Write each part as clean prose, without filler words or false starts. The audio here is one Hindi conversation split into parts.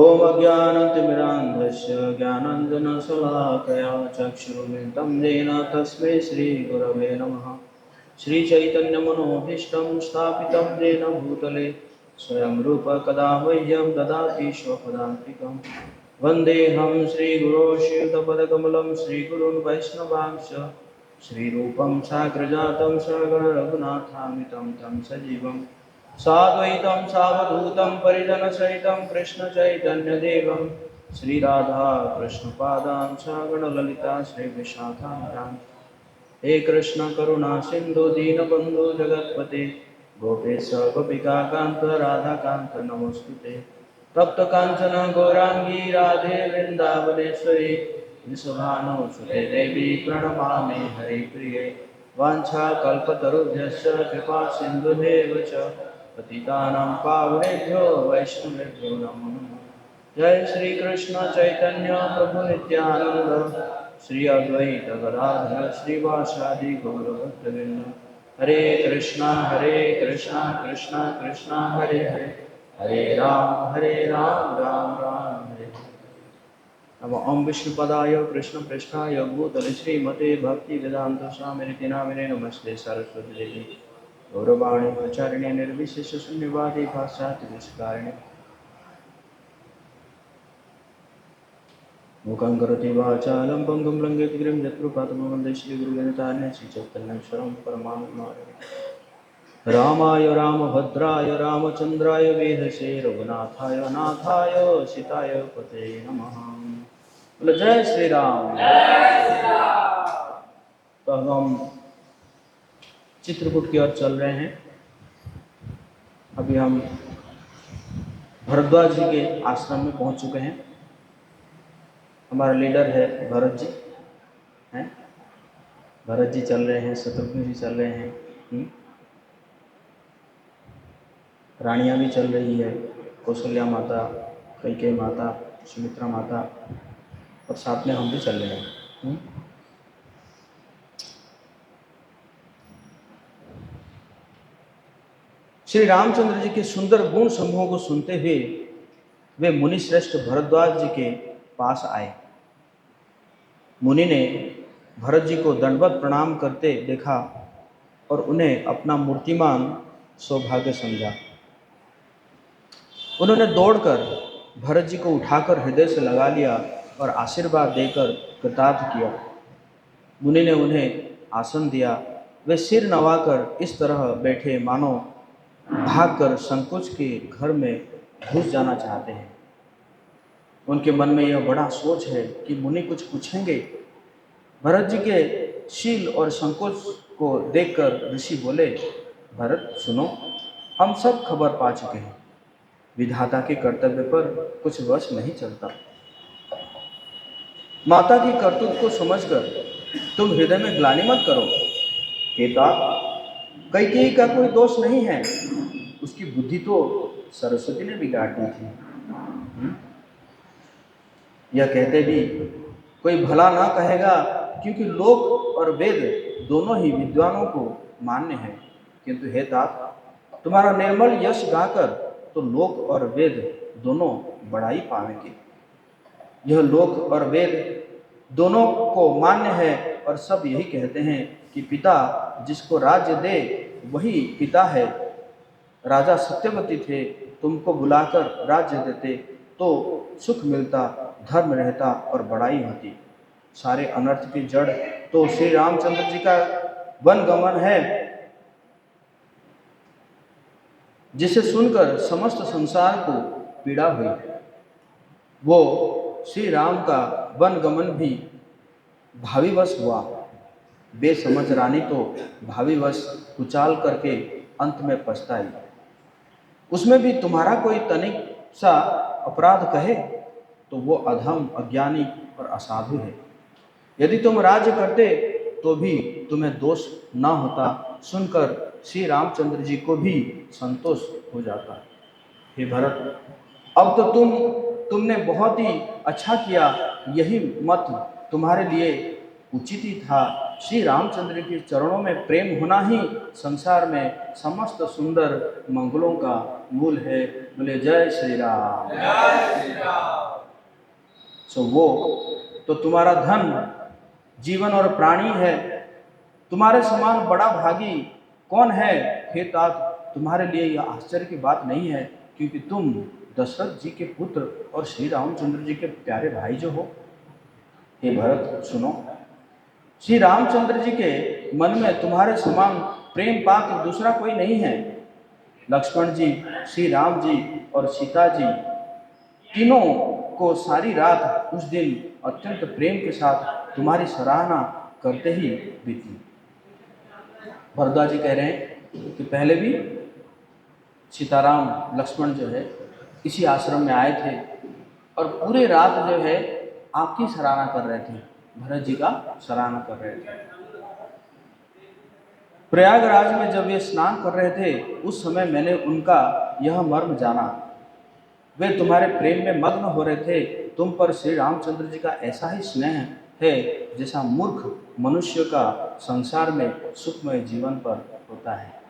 ॐ अज्ञानतिमिरान्धस्य ज्ञानाञ्जनशलाकया चक्षुरुन्मिलितं येन तस्मै श्रीगुरवे नमः। श्रीचैतन्यमनोभीष्टं स्थापितं येन भूतले स्वयं रूप कदा मह्यं ददाति स्वपदान्तिकं। वन्देऽहं श्रीगुरो श्रीयुतपदकमलं श्रीगुरून् वैष्णवांश्च श्रीरूपं साग्रजातं सगण रघुनाथामितं तं सजीवं साद्वैतं सावधूतं परिजनसहितं कृष्णचैतन्यदेवं श्रीराधा कृष्णपादां सगणललिता श्रीविशाखां। हे कृष्ण करुणा सिंधु दीनबंधु जगतपते गोपेश गोपिका कांत राधा कांत नमोस्तुते। तप्त कांचन गौरांगी राधे वृंदावनेश्वरी विश्वभानुसुते देवी प्रणमामि हरि प्रिये। वाञ्छाकल्पतरुभ्यश्च कृपा सिन्धुभ्येव च पतितानां पावनेभ्यो वैष्णवेभ्यो नमो नमः। जय श्री कृष्ण चैतन्य प्रभु नित्यानंद श्री अद्वैत गदाधर श्रीवासादि गौरभक्तवृंद। हरे कृष्णा कृष्णा कृष्णा हरे हरे, हरे राम राम राम हरे हरे। नमो ओम विष्णुपदाय कृष्ण पृष्ठाय भूतले श्रीमते भक्ति वेदांत स्वामिनिति नामिने नमस्ते सरस्वती देवी गौरवाणी प्रचारिणे निर्विशेष शून्यवादी भाष्याति विष्कारिणे। मूकं करोति वाचालं पङ्गुं लङ्घयति गिरिं यत्कृपातमहं वन्दे श्रीगुरुगणतान्य श्रीचैतन्येश्वरं परमात्मानं। रामाय रामभद्राय रामचन्द्राय वेधसे रघुनाथाय नाथाय सीताय पते नमः। बोलो जय श्री राम। तो हम चित्रकूट की ओर चल रहे हैं। अभी हम भरद्वाज जी के आश्रम में पहुंच चुके हैं। हमारा लीडर है भरत जी हैं। भरत जी चल रहे हैं, शत्रुघ्न जी चल रहे हैं, रानियाँ भी चल रही है, कौशल्या माता, कैकेयी माता, सुमित्रा माता, और साथ में हम भी चल रहे हैं। श्री रामचंद्र जी के सुंदर गुण समूहों को सुनते हुए वे मुनि श्रेष्ठ भरद्वाज जी के पास आए। मुनि ने भरत जी को दंडवत प्रणाम करते देखा और उन्हें अपना मूर्तिमान सौभाग्य समझा। उन्होंने दौड़कर भरत जी को उठाकर हृदय से लगा लिया और आशीर्वाद देकर कृतार्थ किया। मुनि ने उन्हें आसन दिया। वे सिर नवाकर इस तरह बैठे मानो भागकर संकोच के घर में घुस जाना चाहते हैं। उनके मन में यह बड़ा सोच है कि मुनि कुछ पूछेंगे। भरत जी के शील और संकोच को देखकर ऋषि बोले, भरत सुनो, हम सब खबर पा चुके हैं। विधाता के कर्तव्य पर कुछ वश नहीं चलता। माता की करतूत को समझकर तुम हृदय में ग्लानि मत करो। केता, कैकेयी का कोई दोष नहीं है, उसकी बुद्धि तो सरस्वती ने बिगाड़ दी थी। यह कहते भी कोई भला ना कहेगा, क्योंकि लोक और वेद दोनों ही विद्वानों को मान्य है। किंतु हे तात, तुम्हारा निर्मल यश गाकर तो लोक और वेद दोनों बड़ाई पावेंगे। यह लोक और वेद दोनों को मान्य है और सब यही कहते हैं कि पिता जिसको राज्य दे वही पिता है। राजा सत्यवती थे, तुमको बुलाकर राज्य देते तो सुख मिलता, धर्म रहता और बड़ाई होती। सारे अनर्थ की जड़ तो श्री रामचंद्र जी का वन गमन है, जिसे सुनकर समस्त संसार को पीड़ा हुई। वो श्री राम का वन गमन भी भावीवश हुआ। बेसमझ रानी तो भावीवश कुचाल करके अंत में पछताई। उसमें भी तुम्हारा कोई तनिक सा अपराध कहे तो वो अधम, अज्ञानी और असाधु है। यदि तुम राज्य करते तो भी तुम्हें दोष न होता, सुनकर श्री रामचंद्र जी को भी संतोष हो जाता। हे भरत, अब तो तुमने बहुत ही अच्छा किया। यही मत तुम्हारे लिए उचित ही था। श्री रामचंद्र के चरणों में प्रेम होना ही संसार में समस्त सुंदर मंगलों का मूल है। बोले जय श्री राम। सो वो तो तुम्हारा धन, जीवन और प्राणी है। तुम्हारे समान बड़ा भागी कौन है? हे तात, तुम्हारे लिए यह आश्चर्य की बात नहीं है, क्योंकि तुम दशरथ जी के पुत्र और श्री रामचंद्र जी के प्यारे भाई जो हो। हे भरत सुनो, श्री रामचंद्र जी के मन में तुम्हारे समान प्रेम पात्र दूसरा कोई नहीं है। लक्ष्मण जी, श्री राम जी और सीता जी तीनों को सारी रात उस दिन अत्यंत प्रेम के साथ तुम्हारी सराहना करते ही बीती। भरद्वाज जी कह रहे हैं कि पहले भी सीताराम लक्ष्मण जो है इसी आश्रम में आए थे और पूरे रात जो है आपकी सराहना कर रहे थे, भरत जी का सराहना कर रहे थे। प्रयागराज में जब ये स्नान कर रहे थे उस समय मैंने उनका यह मर्म जाना। वे तुम्हारे प्रेम में मग्न हो रहे थे। तुम पर श्री रामचंद्र जी का ऐसा ही स्नेह है जैसा मूर्ख मनुष्य का संसार में सुखमय जीवन पर होता है।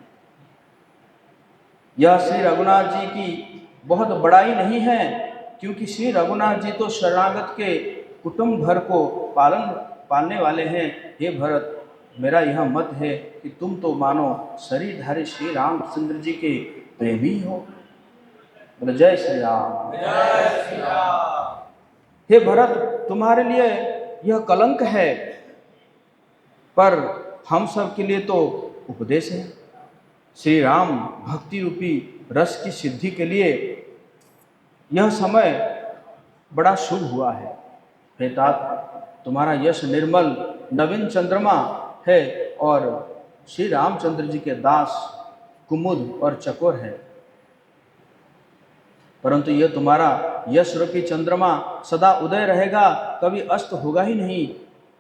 यह श्री रघुनाथ जी की बहुत बड़ाई नहीं है, क्योंकि श्री रघुनाथ जी तो शरणागत के कुटुंब भर को पालने वाले हैं। हे भरत, मेरा यह मत है कि तुम तो मानो शरीरधारी श्री रामचंद्र जी के प्रेमी हो। बोले जय श्री राम। हे भरत, तुम्हारे लिए यह कलंक है, पर हम सब के लिए तो उपदेश है। श्री राम भक्ति रूपी रस की सिद्धि के लिए यह समय बड़ा शुभ हुआ है। हे तात, तुम्हारा यश निर्मल नवीन चंद्रमा है और श्री रामचंद्र जी के दास कुमुद और चकोर है, परंतु यह तुम्हारा यश रूपी चंद्रमा सदा उदय रहेगा, कभी अस्त होगा ही नहीं।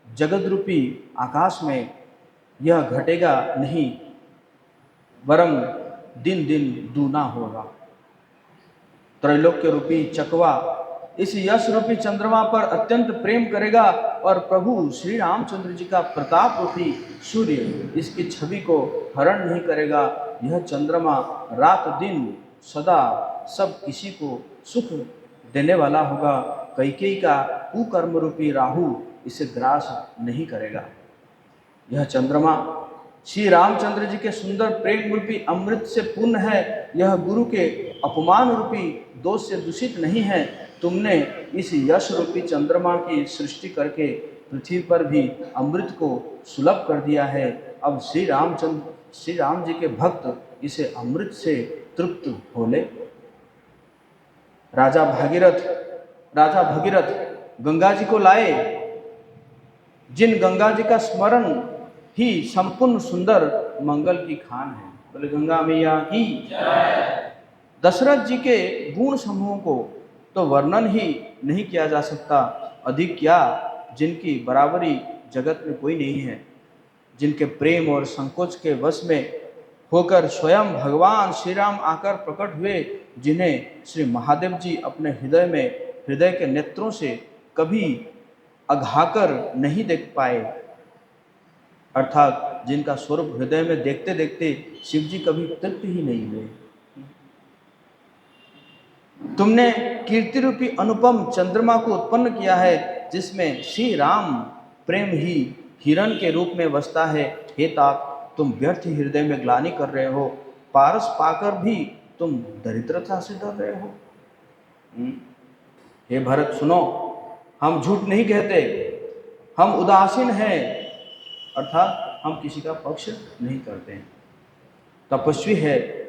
जगत रूपी आकाश में यह घटेगा नहीं, वरम दिन दिन दूना होगा। त्रैलोक्य रूपी चकवा इस यश रूपी चंद्रमा पर अत्यंत प्रेम करेगा और प्रभु श्री रामचंद्र जी का प्रताप रूपी सूर्य इसकी छवि को हरण नहीं करेगा। यह चंद्रमा रात दिन सदा सब किसी को सुख देने वाला होगा। कैकेयी का कुकर्म रूपी राहु इसे ग्रास नहीं करेगा। यह चंद्रमा श्री रामचंद्र जी के सुंदर प्रेम रूपी अमृत से पूर्ण है। यह गुरु के अपमान रूपी दोष से दूषित नहीं है। तुमने इस यश रूपी चंद्रमा की सृष्टि करके पृथ्वी पर भी अमृत को सुलभ कर दिया है। अब श्री राम जी के भक्त इसे अमृत से तृप्त हो ले। राजा भगीरथ गंगा जी को लाए, जिन गंगा जी का स्मरण ही संपूर्ण सुंदर मंगल की खान है। बोले गंगा मैया की जय। दशरथ जी के गुण समूहों को तो वर्णन ही नहीं किया जा सकता, अधिक क्या जिनकी बराबरी जगत में कोई नहीं है, जिनके प्रेम और संकोच के वश में होकर स्वयं भगवान श्री राम आकर प्रकट हुए, जिन्हें श्री महादेव जी अपने हृदय के नेत्रों से कभी अघाकर नहीं देख पाए, अर्थात जिनका स्वरूप हृदय में देखते देखते शिव जी कभी तृप्त ही नहीं हुए। तुमने कीर्ति रूपी अनुपम चंद्रमा को उत्पन्न किया है, जिसमें श्री राम प्रेम ही हिरण के रूप में बसता है। हे तात, तुम व्यर्थ हृदय में ग्लानि कर रहे हो, पारस पाकर भी तुम दरिद्रता से डर रहे हो। हे भरत सुनो, हम झूठ नहीं कहते, हम उदासीन हैं, अर्थात हम किसी का पक्ष नहीं करते हैं। तपस्वी है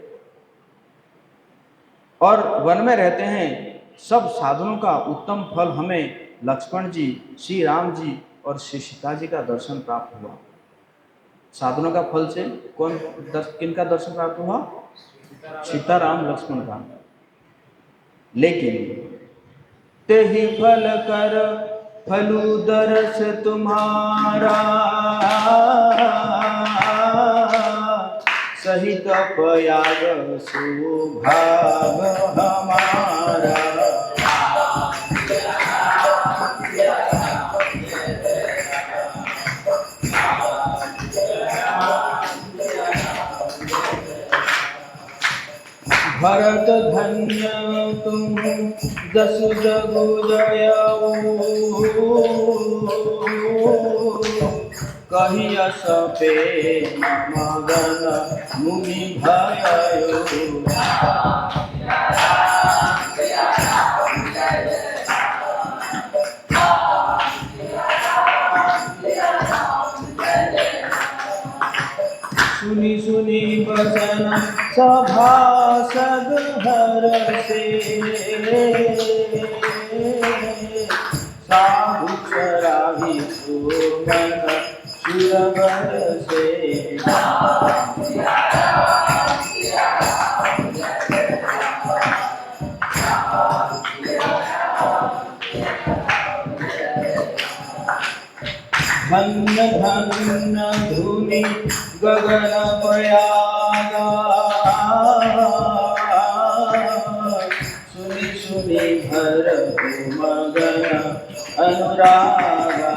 और वन में रहते हैं। सब साधनों का उत्तम फल हमें लक्ष्मण जी, श्री राम जी और श्री सीता जी का दर्शन प्राप्त हुआ। साधनों का फल से किनका दर्शन प्राप्त हुआ? सीताराम लक्ष्मण का। लेकिन ते ही फल कर फलू दरस तुम्हारा, सहित पयाग सुभाग हमारा। भरत धन्य तुम दस जगु जयऊ, कहिय सपे मगन मुनि भयऊ। सुनी सुनी बचन सभासद हरषे, साधु चराहि सुमन सुर बरसे। धन्य धन्य धुनि गगन प्रयागा, सुनि सुनि भरत मगन अनुरागा।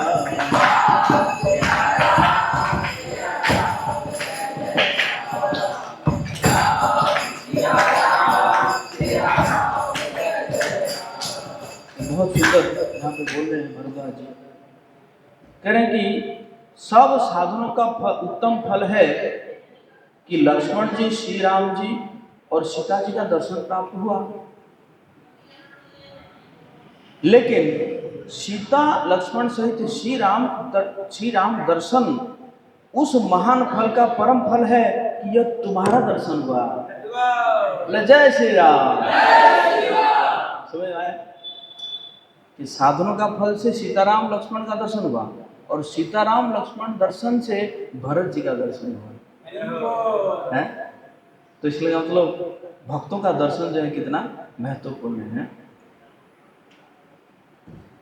बहुत सुंदर यहाँ पे बोल रहे हैं भरद्वाज जी, कह रहे हैं कि सब साधनों का उत्तम फल है कि लक्ष्मण जी, श्री राम जी और सीता जी का दर्शन प्राप्त हुआ। लेकिन सीता लक्ष्मण सहित श्री राम दर्शन उस महान फल का परम फल है कि यह तुम्हारा दर्शन हुआ। जय श्री राम। समझ आया कि साधनों का फल से सीताराम लक्ष्मण का दर्शन हुआ और सीताराम लक्ष्मण दर्शन से भरत जी का दर्शन हुआ है। तो इसलिए मतलब भक्तों का दर्शन जो है कितना महत्वपूर्ण है।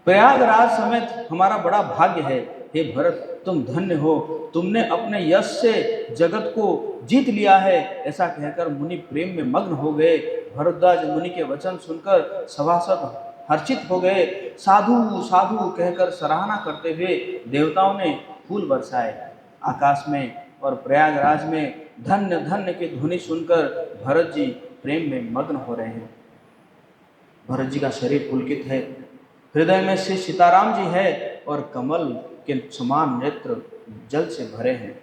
प्रयागराज समेत हमारा बड़ा भाग्य है। हे भरत, तुम धन्य हो, तुमने अपने यश से जगत को जीत लिया है। ऐसा कहकर मुनि प्रेम में मग्न हो गए। भरद्वाज मुनि के वचन सुनकर सभासद हर्षित हो गए। साधु साधु कहकर सराहना करते हुए देवताओं ने फूल बरसाए आकाश में, और प्रयागराज में धन्य धन्य की ध्वनि सुनकर भरत जी प्रेम में मग्न हो रहे हैं। भरत जी का शरीर पुलकित है, हृदय में श्री सीताराम जी है और कमल के समान नेत्र जल से भरे हैं।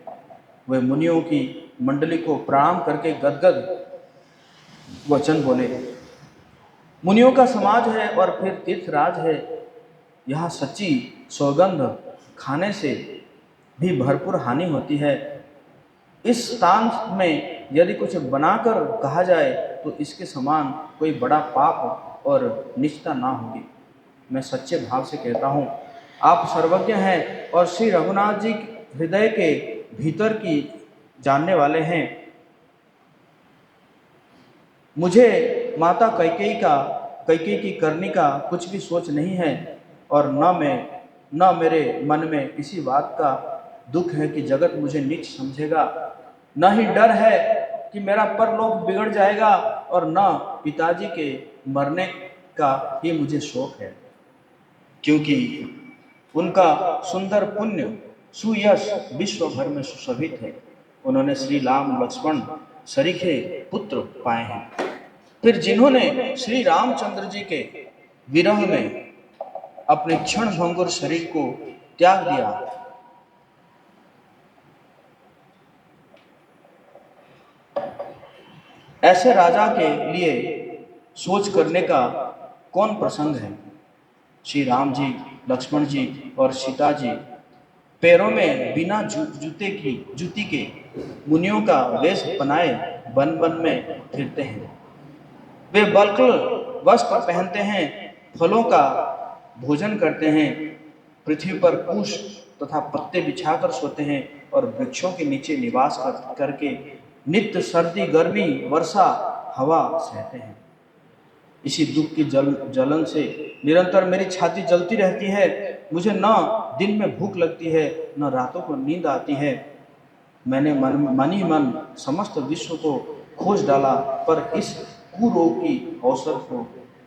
वे मुनियों की मंडली को प्रणाम करके गदगद वचन बोले। मुनियों का समाज है और फिर तीर्थराज है। यहाँ सच्ची सौगंध खाने से भी भरपूर हानि होती है। इस स्थान में यदि कुछ बनाकर कहा जाए तो इसके समान कोई बड़ा पाप और निष्ठा ना होगी। मैं सच्चे भाव से कहता हूँ, आप सर्वज्ञ हैं और श्री रघुनाथ जी हृदय के भीतर की जानने वाले हैं। मुझे माता कैकेयी की करनी का कुछ भी सोच नहीं है और न मेरे मन में किसी बात का दुख है कि जगत मुझे नीच समझेगा, न ही डर है कि मेरा परलोक बिगड़ जाएगा और न पिताजी के मरने का ही मुझे शोक है, क्योंकि उनका सुंदर पुण्य सुयश विश्व भर में सुशोभित है। उन्होंने श्री राम लक्ष्मण सरीखे पुत्र पाए हैं। फिर जिन्होंने श्री रामचंद्र जी के विरह में अपने क्षण भंगुर शरीर को त्याग दिया, ऐसे राजा के लिए सोच करने का कौन प्रसंग है। श्री राम जी, लक्ष्मण जी और सीता जी पैरों में बिना जूती के मुनियों का वेश बनाए वन वन में फिरते हैं। वे बल्कल वस्त्र पहनते हैं, फलों का भोजन करते हैं, पृथ्वी पर कुश तथा पत्ते बिछाकर सोते हैं और वृक्षों के नीचे निवास करके नित्य सर्दी, गर्मी, वर्षा, हवा सहते हैं। इसी दुख की जलन से निरंतर मेरी छाती जलती रहती है। मुझे न दिन में भूख लगती है, न रातों को नींद आती है। मैंने मन ही मन समस्त विश्व को खोज डाला, पर इस कुरोग की औसत को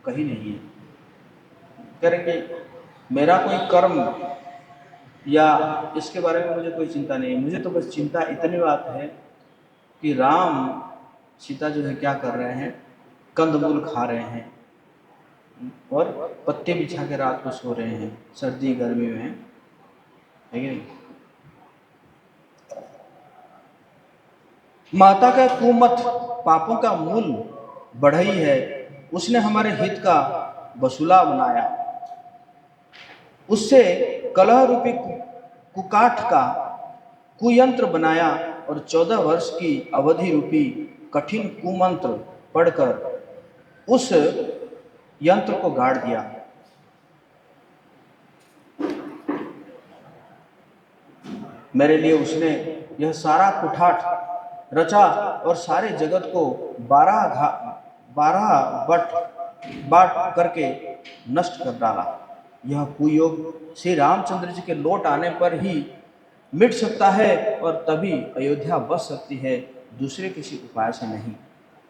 कहीं नहीं है। करेंगे मेरा कोई कर्म या इसके बारे में मुझे कोई चिंता नहीं है। मुझे तो बस चिंता इतनी बात है कि राम सीता जो है क्या कर रहे हैं, कंदमूल खा रहे हैं और पत्ते बिछा के रात को सो रहे हैं, सर्दी गर्मी में, है कि नहीं। माता का कुमत पापों का मूल बढ़ई है, उसने हमारे हित का वसूला बनाया, उससे कलह रूपी कुकाठ का कुयंत्र बनाया और 14 वर्ष की अवधि रूपी कठिन कुमंत्र पढ़कर उस यंत्र को गाड़ दिया। मेरे लिए उसने यह सारा कुठाठ रचा और सारे जगत को 12 बाट करके नष्ट कर डाला। यह कुयोग श्री रामचंद्र जी के लौट आने पर ही मिट सकता है और तभी अयोध्या बस सकती है, दूसरे किसी उपाय से नहीं।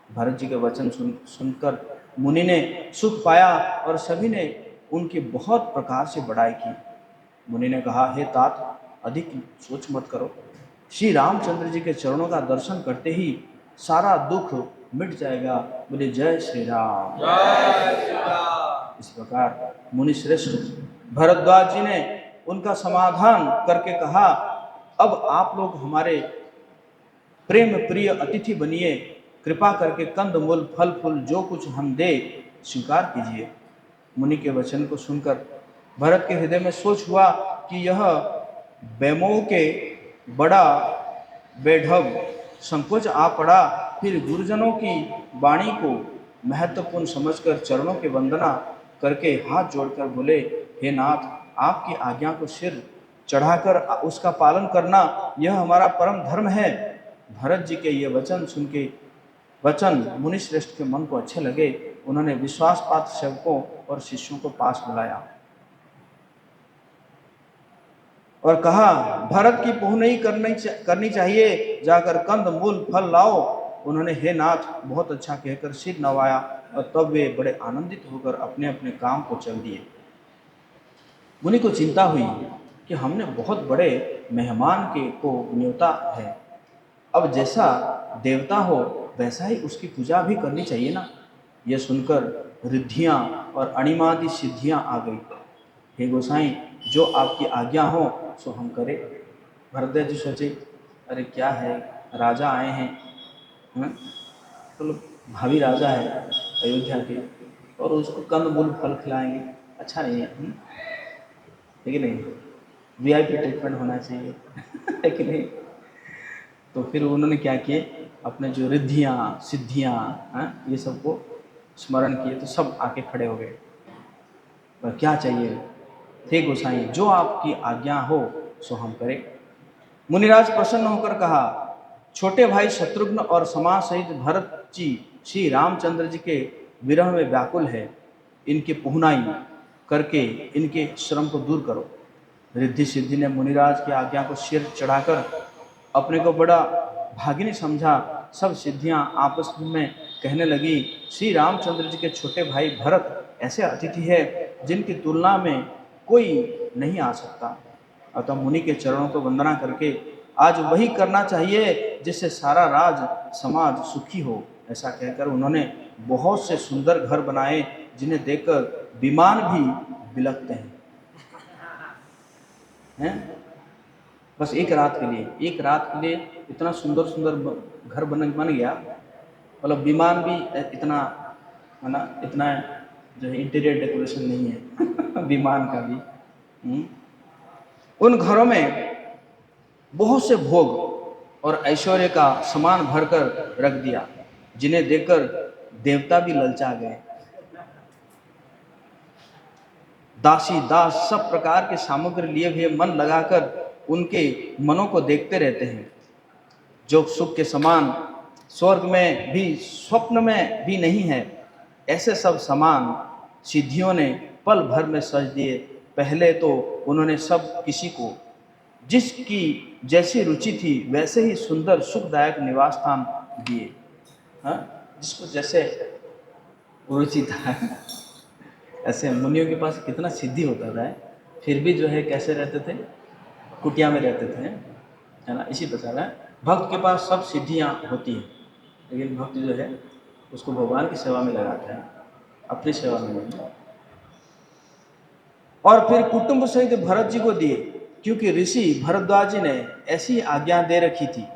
भरत जी के वचन सुनकर मुनि ने सुख पाया और सभी ने उनकी बहुत प्रकार से बड़ाई की। मुनि ने कहा, हे तात, अधिक सोच मत करो, श्री रामचंद्र जी के चरणों का दर्शन करते ही सारा दुख मिट जाएगा। बोले जय श्री राम। इस प्रकार मुनि श्रेष्ठ भरद्वाज जी ने उनका समाधान करके कहा, अब आप लोग हमारे प्रेम प्रिय अतिथि बनिए, कृपा करके कंद मूल फल फूल जो कुछ हम दे स्वीकार कीजिए। मुनि के वचन को सुनकर भरत के हृदय में सोच हुआ कि यह बेमोह के बड़ा बेढब संकोच आ पड़ा। फिर गुरुजनों की वाणी को महत्वपूर्ण समझकर चरणों की वंदना करके हाथ जोड़कर बोले, हे नाथ, आपकी आज्ञा को सिर चढ़ाकर उसका पालन करना यह हमारा परम धर्म है। भरत जी के ये वचन सुन के मुनि श्रेष्ठ के मन को अच्छे लगे। उन्होंने विश्वास पात्र सेवकों और शिष्यों को पास बुलाया और कहा, भरत की पुहनई करनी चाहिए, जाकर कंद मूल फल लाओ। उन्होंने हे नाथ बहुत अच्छा कहकर सिर नवाया और तब वे बड़े आनंदित होकर अपने अपने काम को चल दिए। मुनि को चिंता हुई कि हमने बहुत बड़े मेहमान को न्योता है, अब जैसा देवता हो वैसा ही उसकी पूजा भी करनी चाहिए ना। यह सुनकर रिद्धियाँ और अणिमादि सिद्धियाँ आ गई। हे गोसाई, जो आपकी आज्ञा हो सो हम करें। भरद्वाज जी सोचे, अरे क्या है, राजा आए हैं, तो भावी राजा है अयोध्या के, और उसको कंद मूल फल खिलाएंगे, अच्छा नहीं है, लेकिन नहीं, वीआईपी ट्रीटमेंट होना चाहिए है कि नहीं। तो फिर उन्होंने क्या किए, अपने जो रिद्धियाँ सिद्धियाँ ये सबको स्मरण किए, तो सब आके खड़े हो गए। पर क्या चाहिए, हे गोसाई, जो आपकी आज्ञा हो सो हम करें। मुनिराज प्रसन्न होकर कहा, छोटे भाई शत्रुघ्न और समाज सहित भरत जी श्री रामचंद्र जी के विरह में व्याकुल है, इनकी पुहनाई करके इनके श्रम को दूर करो। रिद्धि सिद्धि ने मुनिराज की आज्ञा को सिर चढ़ाकर अपने को बड़ा भागिनी समझा। सब सिद्धियां आपस में कहने लगी, श्री रामचंद्र जी के छोटे भाई भरत ऐसे अतिथि है जिनकी तुलना में कोई नहीं आ सकता, अतः मुनि के चरणों को वंदना करके आज वही करना चाहिए जिससे सारा राज समाज सुखी हो। ऐसा कहकर उन्होंने बहुत से सुंदर घर बनाए जिन्हें देखकर विमान भी बिलखते हैं। बस एक रात के लिए इतना सुंदर सुंदर घर बन गया, मतलब विमान भी इतना है ना, इतना जो है इंटीरियर डेकोरेशन नहीं है विमान का भी। उन घरों में बहुत से भोग और ऐश्वर्य का सामान भरकर रख दिया, जिन्हें देखकर देवता भी ललचा गए। दासी दास सब प्रकार के सामग्री लिए हुए मन लगाकर उनके मनों को देखते रहते हैं। जो सुख के समान स्वर्ग में भी स्वप्न में भी नहीं है, ऐसे सब समान सिद्धियों ने पल भर में सज दिए। पहले तो उन्होंने सब किसी को जिसकी जैसी रुचि थी वैसे ही सुंदर सुखदायक निवास स्थान दिए। जिसको जैसे रुचि था ऐसे मुनियों के पास कितना सिद्धि होता था, फिर भी जो है कैसे रहते थे, कुटिया में रहते थे, है ना। इसी प्रकार है भक्त के पास सब सिद्धियां होती हैं, लेकिन भक्त जो है उसको भगवान की सेवा में लगाते हैं, अपनी सेवा में नहीं। और फिर कुटुंब सहित भरत जी को दिए, क्योंकि ऋषि भरद्वाज जी ने ऐसी आज्ञा दे रखी थी।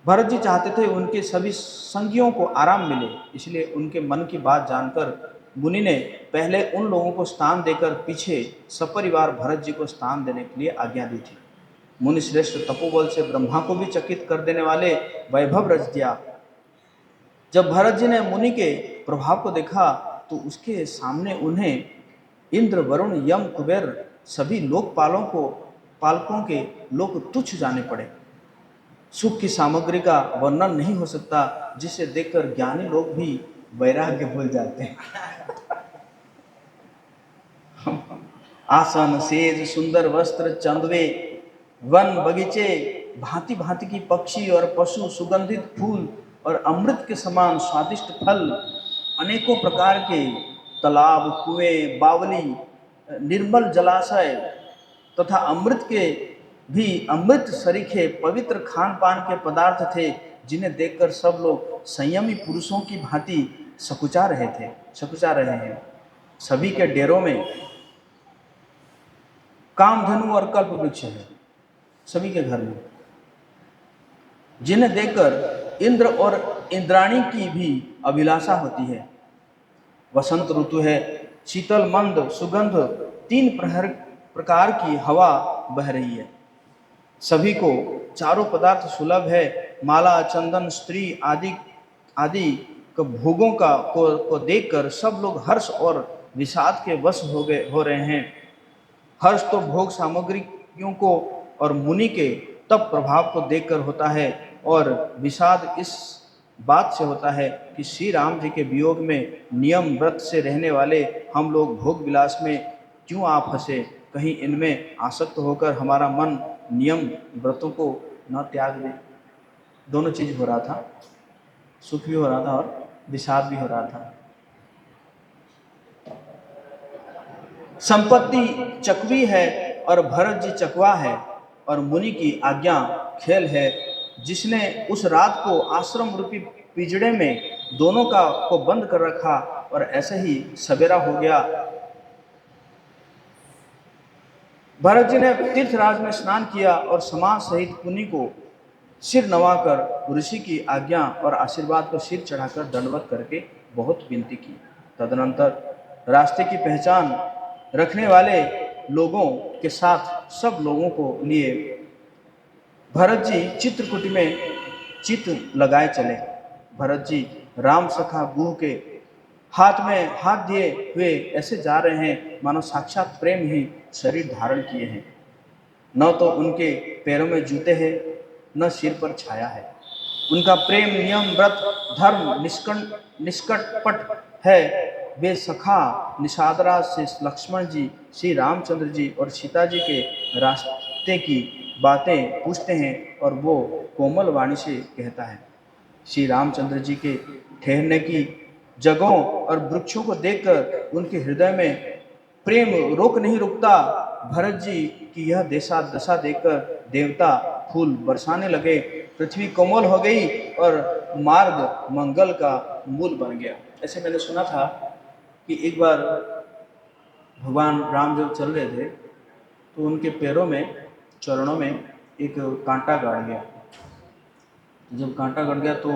भरत जी चाहते थे उनके सभी संगियों को आराम मिले, इसलिए उनके मन की बात जानकर मुनि ने पहले उन लोगों को स्थान देकर पीछे सपरिवार भरत जी को स्थान देने के लिए आज्ञा दी थी। मुनि श्रेष्ठ तपोबल से ब्रह्मा को भी चकित कर देने वाले वैभव रच दिया। जब भरत जी ने मुनि के प्रभाव को देखा तो उसके सामने उन्हें इंद्र, वरुण, यम, कुबेर सभी पालकों के लोग तुच्छ जाने पड़े। सुख की सामग्री का वर्णन नहीं हो सकता, जिसे देखकर ज्ञानी लोग भी वैराग्य भूल जाते हैं। आसन, सेज, सुंदर वस्त्र, चंदवे, वन, बगीचे, भांति भांति की पक्षी और पशु, सुगंधित फूल और अमृत के समान स्वादिष्ट फल, अनेकों प्रकार के तालाब, कुएं, बावली, निर्मल जलाशय तथा अमृत सरीखे पवित्र खान पान के पदार्थ थे, जिन्हें देखकर सब लोग संयमी पुरुषों की भांति सकुचा रहे हैं। सभी के डेरों में कामधेनु और कल्प वृक्ष है, सभी के घर में, जिन्हें देखकर इंद्र और इंद्राणी की भी अभिलाषा होती है। वसंत ऋतु है, शीतल मंद सुगंध 3 प्रकार की हवा बह रही है। सभी को चारों पदार्थ सुलभ है। माला, चंदन, स्त्री आदि भोगों को देखकर सब लोग हर्ष और विषाद के वश हो रहे हैं। हर्ष तो भोग सामग्रियों को और मुनि के तप प्रभाव को देखकर होता है, और विषाद इस बात से होता है कि श्री राम जी के वियोग में नियम व्रत से रहने वाले हम लोग भोग विलास में क्यों आ फंसे। कहीं इनमें आसक्त होकर हमारा मन नियम व्रतों को न त्याग दे। दोनों चीज हो रहा था, सुख भी हो रहा था और विषाद भी हो रहा था। संपत्ति चकवी है और भरत जी चकवा है, और मुनि की आज्ञा खेल है। जिसने उस रात को आश्रम रूपी पिंजड़े में दोनों को बंद कर रखा, और ऐसे ही सवेरा हो गया। भरत जी ने तीर्थराज में स्नान किया और समाज सहित मुनि को सिर नवाकर ऋषि की आज्ञा और आशीर्वाद को सिर चढ़ाकर दंडवत करके बहुत विनती की। तदनंतर रास्ते की पहचान रखने वाले लोगों के साथ सब लोगों को लिए भरत जी चित्रकूट में चित्र लगाए चले। भरत जी राम सखा गुह के हाथ में हाथ दिए हुए ऐसे जा रहे हैं मानो साक्षात प्रेम ही शरीर धारण किए हैं। न तो उनके पैरों में जूते हैं, न सिर पर छाया है। उनका प्रेम, नियम, व्रत, धर्म निष्कपट है। वे सखा निषादराज से लक्ष्मण जी, श्री रामचंद्र जी और सीता जी के रास्ते की बातें पूछते हैं, और वो कोमल वाणी से कहता है। श्री रामचंद्र जी के ठहरने की जगहों और वृक्षों को देखकर उनके हृदय में प्रेम रोक नहीं रुकता। भरत जी की यह दशा देखकर देवता फूल बरसाने लगे, पृथ्वी कोमल हो गई और मार्ग मंगल का मूल बन गया। ऐसे मैंने सुना था कि एक बार भगवान राम जब चल रहे थे तो उनके पैरों में, चरणों में एक कांटा गाड़ गया। जब कांटा गड़ गया तो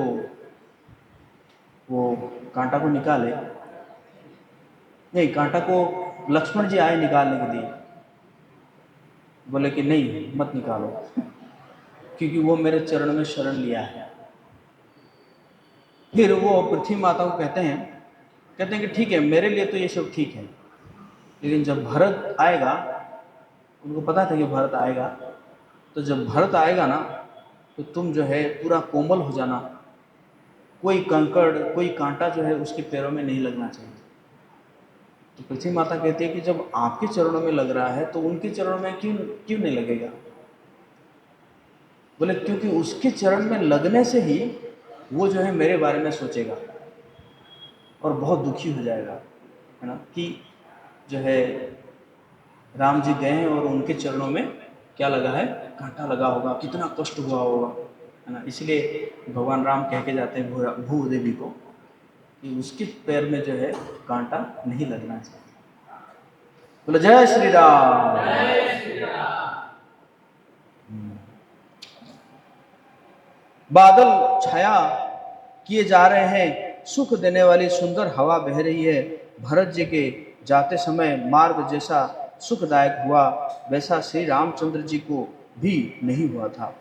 वो कांटा को निकाले, नहीं, कांटा को लक्ष्मण जी आए निकालने के लिए, बोले कि नहीं मत निकालो, क्योंकि वो मेरे चरण में शरण लिया है। फिर वो पृथ्वी माता को कहते हैं कि ठीक है, मेरे लिए तो ये सब ठीक है, लेकिन जब भरत आएगा, उनको पता था कि भरत आएगा, तो जब भरत आएगा ना तो तुम जो है पूरा कोमल हो जाना, कोई कंकड़, कोई कांटा जो है उसके पैरों में नहीं लगना चाहिए। तो पृथ्वी माता कहती है कि जब आपके चरणों में लग रहा है तो उनके चरणों में क्यों नहीं लगेगा। बोले क्योंकि उसके चरण में लगने से ही वो जो है मेरे बारे में सोचेगा और बहुत दुखी हो जाएगा, है ना, कि जो है राम जी गए हैं और उनके चरणों में क्या लगा है, कांटा लगा होगा, कितना कष्ट हुआ होगा। है ना। इसलिए भगवान राम कह के जाते हैं भूदेवी को कि उसके पैर में जो है कांटा नहीं लगना चाहिए। बोलो जय श्री राम। बादल छाया किए जा रहे हैं, सुख देने वाली सुंदर हवा बह रही है। भरत जी के जाते समय मार्ग जैसा सुखदायक हुआ वैसा श्री रामचंद्र जी को भी नहीं हुआ था।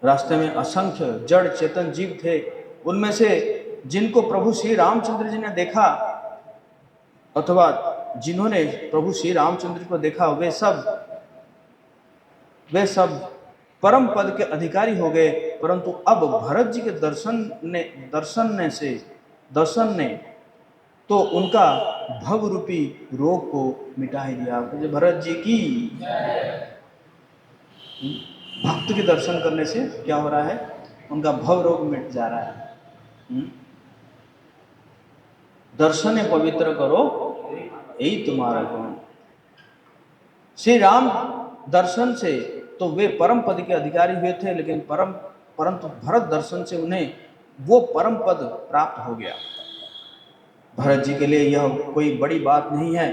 रास्ते में असंख्य जड़ चेतन जीव थे, उनमें से जिनको प्रभु श्री रामचंद्र जी ने देखा अथवा जिन्होंने प्रभु श्री रामचंद्र को देखा वे सब परम पद के अधिकारी हो गए। परंतु अब भरत जी के दर्शन ने तो उनका भव रूपी रोग को मिटा ही दिया। तो भरत जी की भक्त के दर्शन करने से क्या हो रहा है, उनका भव रोग मिट जा रहा है। दर्शन पवित्र करो यही तुम्हारा गुण। श्री राम दर्शन से तो वे परम पद के अधिकारी हुए थे, लेकिन परंतु भरत दर्शन से उन्हें वो परम पद प्राप्त हो गया। भरत जी के लिए यह कोई बड़ी बात नहीं है,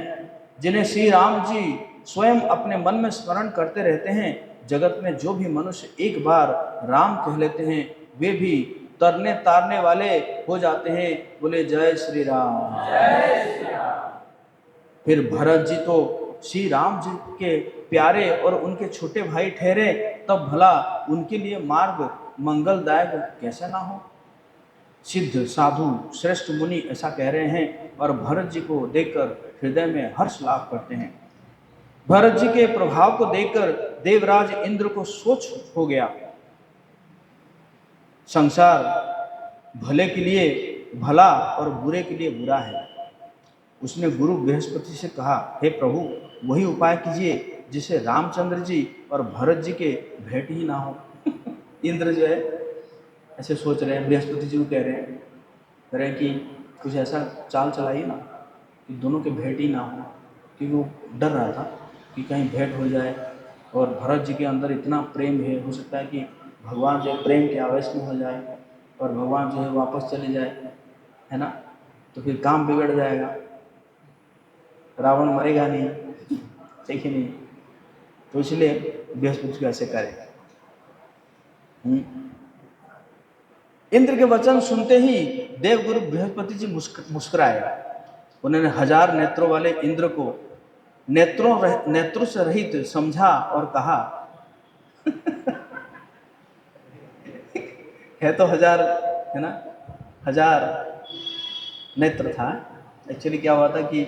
जिन्हें श्री राम जी स्वयं अपने मन में स्मरण करते रहते हैं। जगत में जो भी मनुष्य एक बार राम कह लेते हैं वे भी तरने तारने वाले हो जाते हैं। बोले जय श्री राम। फिर भरत जी तो श्री राम जी के प्यारे और उनके छोटे भाई ठहरे, तब भला उनके लिए मार्ग मंगलदायक कैसे ना हो। सिद्ध साधु श्रेष्ठ मुनि ऐसा कह रहे हैं और भरत जी को देखकर हृदय में हर्ष लाभ करते हैं। भरत जी के प्रभाव को देखकर देवराज इंद्र को सोच हो गया, संसार भले के लिए भला और बुरे के लिए बुरा है। उसने गुरु बृहस्पति से कहा, हे प्रभु वही उपाय कीजिए जिसे रामचंद्र जी और भरत जी के भेंट ही ना हो। इंद्र जो है ऐसे सोच रहे हैं, बृहस्पति जी को कह रहे हैं कि कुछ ऐसा चाल चलाइए ना कि दोनों के भेंट ही ना हो, क्योंकि वो डर रहा था कि कहीं भेंट हो जाए। और भरत जी के अंदर इतना प्रेम है, हो सकता है कि भगवान जो प्रेम के आवेश में हो जाए और भगवान जो है वापस चले जाए, है ना, तो फिर काम बिगड़ जाएगा, रावण मरेगा नहीं, ठीक है नहीं। तो इसलिए बृहस्पति को ऐसे करे। इंद्र के वचन सुनते ही देवगुरु बृहस्पति जी मुस्कुराए। उन्होंने 1000 नेत्रों वाले इंद्र को नेत्रों से रहित समझा और कहा है तो 1000, है ना, 1000 नेत्र था। एक्चुअली क्या हुआ था कि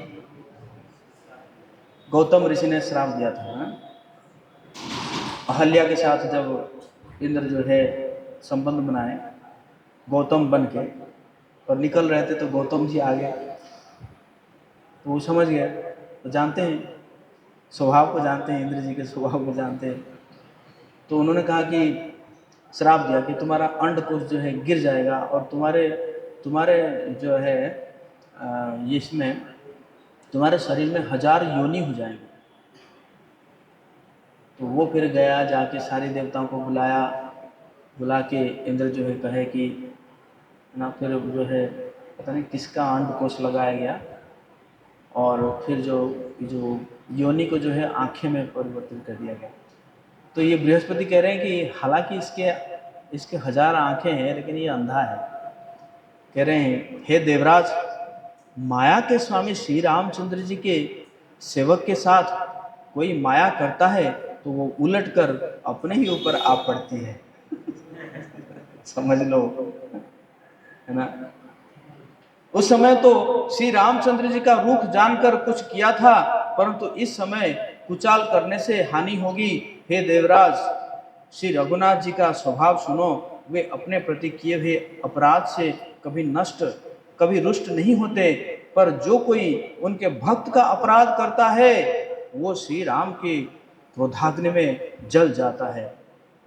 गौतम ऋषि ने श्राप दिया था ना? अहल्या के साथ जब इंद्र जो है संबंध बनाए गौतम बन के और निकल रहे थे तो गौतम जी आ गए, तो वो समझ गए। तो जानते हैं स्वभाव को, जानते हैं इंद्र जी के स्वभाव को जानते हैं। तो उन्होंने कहा कि श्राप दिया कि तुम्हारा अंडकोश जो है गिर जाएगा और तुम्हारे जो है इसमें तुम्हारे शरीर में 1000 योनि हो जाएंगे। तो वो फिर गया, जाके सारे देवताओं को बुला के इंद्र जो है कहे कि ना, फिर जो है पता नहीं किसका अंडकोश लगाया गया और फिर जो योनि को जो है आँखें में परिवर्तित कर दिया गया। तो ये बृहस्पति कह रहे हैं कि हालांकि इसके 1000 आँखें हैं लेकिन ये अंधा है। कह रहे हैं, हे देवराज, माया के स्वामी श्री रामचंद्र जी के सेवक के साथ कोई माया करता है तो वो उलटकर अपने ही ऊपर आ पड़ती है। समझ लो, है ना। उस समय तो श्री रामचंद्र जी का रूख जानकर कुछ किया था, परंतु इस समय कुचाल करने से हानि होगी। हे देवराज, श्री रघुनाथ जी का स्वभाव सुनो। वे अपने प्रति किए हुए अपराध से कभी रुष्ट नहीं होते, पर जो कोई उनके भक्त का अपराध करता है वो श्री राम के क्रोधाग्नि में जल जाता है।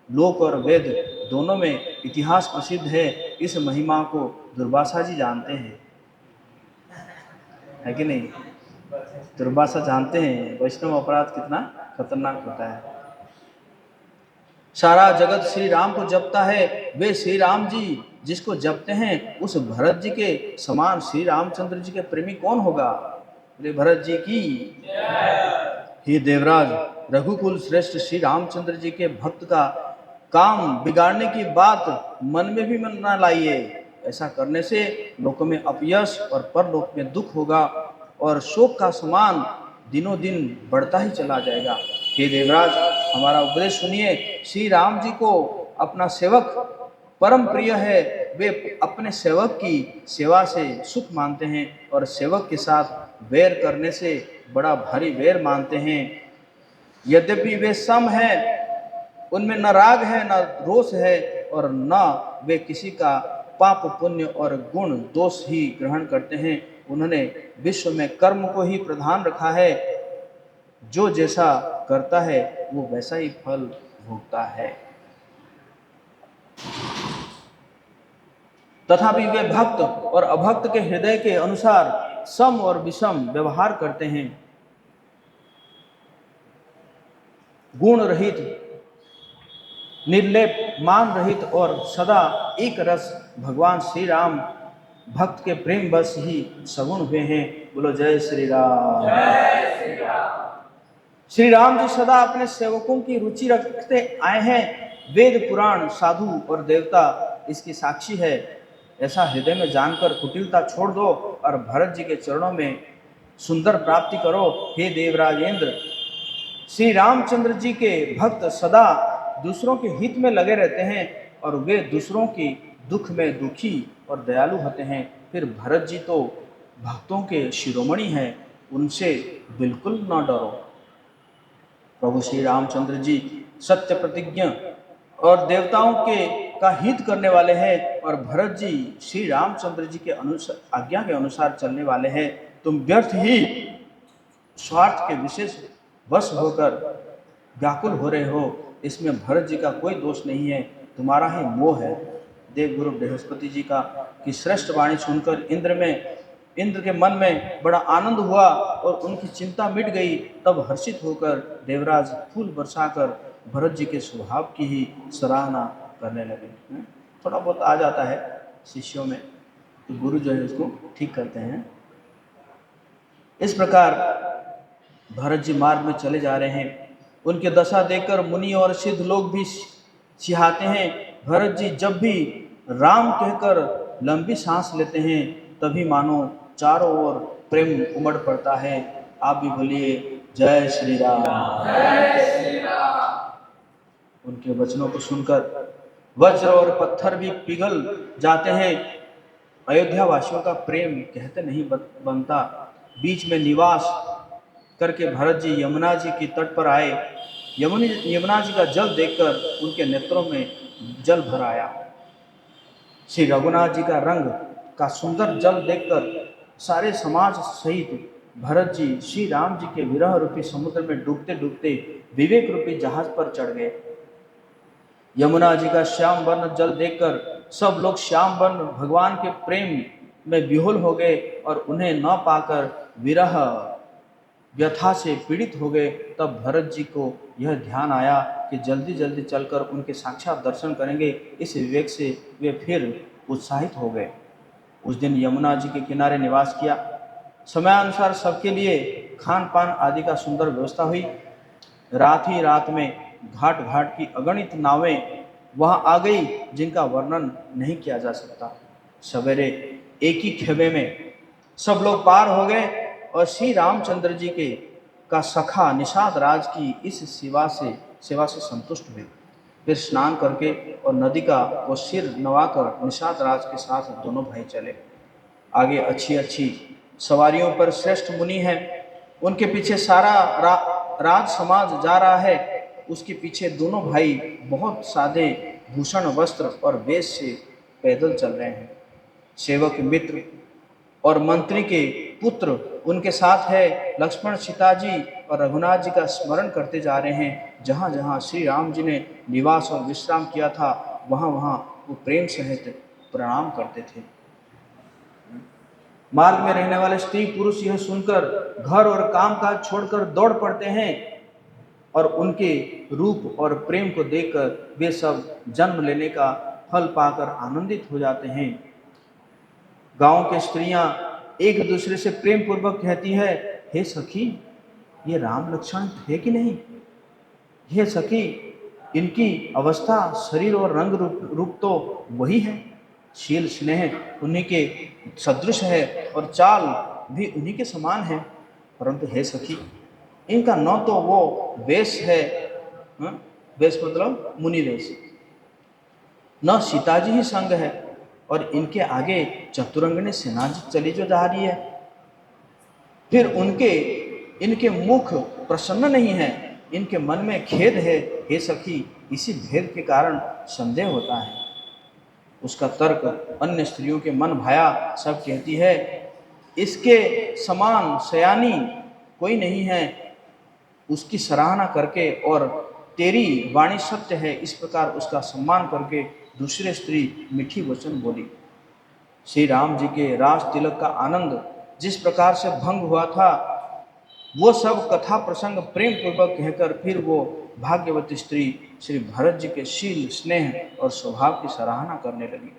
लोक और वेद दोनों में इतिहास प्रसिद्ध है। इस महिमा को दुर्वासा जी जानते हैं, है कि नहीं? दुर्वासा जानते हैं वैष्णव अपराध कितना खतरनाक होता है। सारा जगत श्री राम को जपता है, वे श्री राम जी जिसको जपते हैं उस भरत जी के समान श्री रामचंद्र जी के प्रेमी कौन होगा? बोले भरत जी की। हे देवराज, रघुकुल श्रेष्ठ श्री रामचंद्र जी के भक्त का काम बिगाड़ने की बात मन में भी मन ना लाइए। ऐसा करने से लोकों में अपयश और परलोक में दुख होगा और शोक का समान दिनों दिन बढ़ता ही चला जाएगा। हे देवराज, हमारा उपदेश सुनिए। श्री राम जी को अपना सेवक परम प्रिय है। वे अपने सेवक की सेवा से सुख मानते हैं और सेवक के साथ वैर करने से बड़ा भारी वैर मानते हैं। यद्यपि वे सम हैं, उनमें न राग है न रोष है और न वे किसी का पाप पुण्य और गुण दोष ही ग्रहण करते हैं। उन्होंने विश्व में कर्म को ही प्रधान रखा है। जो जैसा करता है वो वैसा ही फल भोगता है। तथापि वे भक्त और अभक्त के हृदय के अनुसार सम और विषम व्यवहार करते हैं। गुण रहित, निर्लेप, मान रहित और सदा एक रस भगवान श्री राम भक्त के प्रेम बस ही सगुण हुए हैं। बोलो जय श्री राम। जय श्री राम। श्री राम जी सदा अपने सेवकों की रुचि रखते आए हैं। वेद, पुराण, साधु और देवता इसकी साक्षी है। ऐसा हृदय में जानकर कुटिलता छोड़ दो और भरत जी के चरणों में सुंदर प्राप्ति करो। हे देवराजेंद्र, श्री रामचंद्र जी के भक्त सदा दूसरों के हित में लगे रहते हैं और वे दूसरों की दुख में दुखी और दयालु होते हैं। फिर भरत जी तो भक्तों के शिरोमणि हैं, उनसे बिल्कुल न डरो। प्रभु श्री रामचंद्र जी सत्य प्रतिज्ञा और देवताओं के का हित करने वाले हैं और भरत जी श्री रामचंद्र जी के आज्ञा के अनुसार चलने वाले हैं। तुम व्यर्थ ही स्वार्थ के विशेष वश होकर व्याकुल हो रहे हो। इसमें भरत जी का कोई दोष नहीं है, तुम्हारा ही मोह है। देवगुरु बृहस्पति जी का की श्रेष्ठ वाणी सुनकर इंद्र के मन में बड़ा आनंद हुआ और उनकी चिंता मिट गई। तब हर्षित होकर देवराज फूल बरसाकर भरत जी के स्वभाव की ही सराहना करने लगे। थोड़ा बहुत आ जाता है शिष्यों में, तो गुरु जो है उसको ठीक करते हैं। इस प्रकार भरत जी मार्ग में चले जा रहे हैं। उनके दशा देखकर मुनि और सिद्ध लोग भी चिढ़ाते हैं। भरत जी जब भी राम कहकर लंबी सांस लेते हैं तभी मानो चारों ओर प्रेम उमड़ पड़ता है। आप भी बोलिए जय श्री राम। जय श्री राम। उनके वचनों को सुनकर वज्र और पत्थर भी पिघल जाते हैं। अयोध्या वासियों का प्रेम कहते नहीं बनता। बीच में निवास करके भरत जी यमुना जी की तट पर आए। यमुना जी का जल देखकर उनके नेत्रों में जल भर आया। श्री रघुनाथ जी का रंग का सुंदर जल देखकर सारे समाज सहित भरत जी श्री राम जी के विरह रूपी समुद्र में डूबते डूबते विवेक रूपी जहाज पर चढ़ गए। यमुना जी का श्याम वर्ण जल देखकर सब लोग श्याम वर्ण भगवान के प्रेम में विह्वल हो गए और उन्हें न पाकर विरह व्यथा से पीड़ित हो गए। तब भरत जी को यह ध्यान आया कि जल्दी जल्दी चलकर उनके साक्षात दर्शन करेंगे। इस विवेक से वे फिर उत्साहित हो गए। उस दिन यमुना जी के किनारे निवास किया। समयानुसार सबके लिए खान पान आदि का सुंदर व्यवस्था हुई। रात ही रात में घाट घाट की अगणित नावें वहां आ गई जिनका वर्णन नहीं किया जा सकता। सवेरे एक ही खेमे में सब लोग पार हो गए और श्री रामचंद्र जी के का सखा निषाद राज की इस सेवा से संतुष्ट हुए। फिर स्नान करके और नदी का वो सिर नवाकर निषाद राज के साथ दोनों भाई चले। आगे अच्छी अच्छी सवारियों पर श्रेष्ठ मुनि हैं, उनके पीछे सारा राज समाज जा रहा है। उसके पीछे दोनों भाई बहुत सादे भूषण वस्त्र और वेश से पैदल चल रहे हैं। सेवक मित्र और मंत्री के पुत्र उनके साथ है। लक्ष्मण, सीता जी और रघुनाथ जी का स्मरण करते जा रहे हैं। जहाँ जहाँ श्री राम जी ने निवास और विश्राम किया था वहाँ वहाँ वो प्रेम सहित प्रणाम करते थे। मार्ग में रहने वाले स्त्री पुरुष यह सुनकर घर और काम काज छोड़कर दौड़ पड़ते हैं और उनके रूप और प्रेम को देखकर वे सब जन्म लेने का फल पाकर आनंदित हो जाते हैं। गांव की स्त्रियां एक दूसरे से प्रेम पूर्वक कहती है, हे सखी, ये राम लक्ष्मण है कि नहीं? हे सखी, इनकी अवस्था, शरीर और रंग रूप तो वही है, शील स्नेह उन्हीं के सदृश है और चाल भी उन्हीं के समान है। परंतु हे सखी, इनका न तो वो वेश है, वेश मतलब मुनि वेश, न सीता जी ही संग है, और इनके आगे चतुरंगनी सेना चली जो जा रही है। फिर इनके मुख प्रसन्न नहीं है, इनके मन में खेद है। हे सखी, इसी भेद के कारण संदेह होता है। उसका तर्क अन्य स्त्रियों के मन भाया। सब कहती है, इसके समान सयानी कोई नहीं है, उसकी सराहना करके और तेरी वाणी सत्य है, इस प्रकार उसका सम्मान करके दूसरी स्त्री मीठी वचन बोली। श्री राम जी के राज तिलक का आनंद जिस प्रकार से भंग हुआ था, वो सब कथा प्रसंग प्रेम पूर्वक कहकर फिर वो भाग्यवती स्त्री श्री भरत जी के शील स्नेह और स्वभाव की सराहना करने लगी।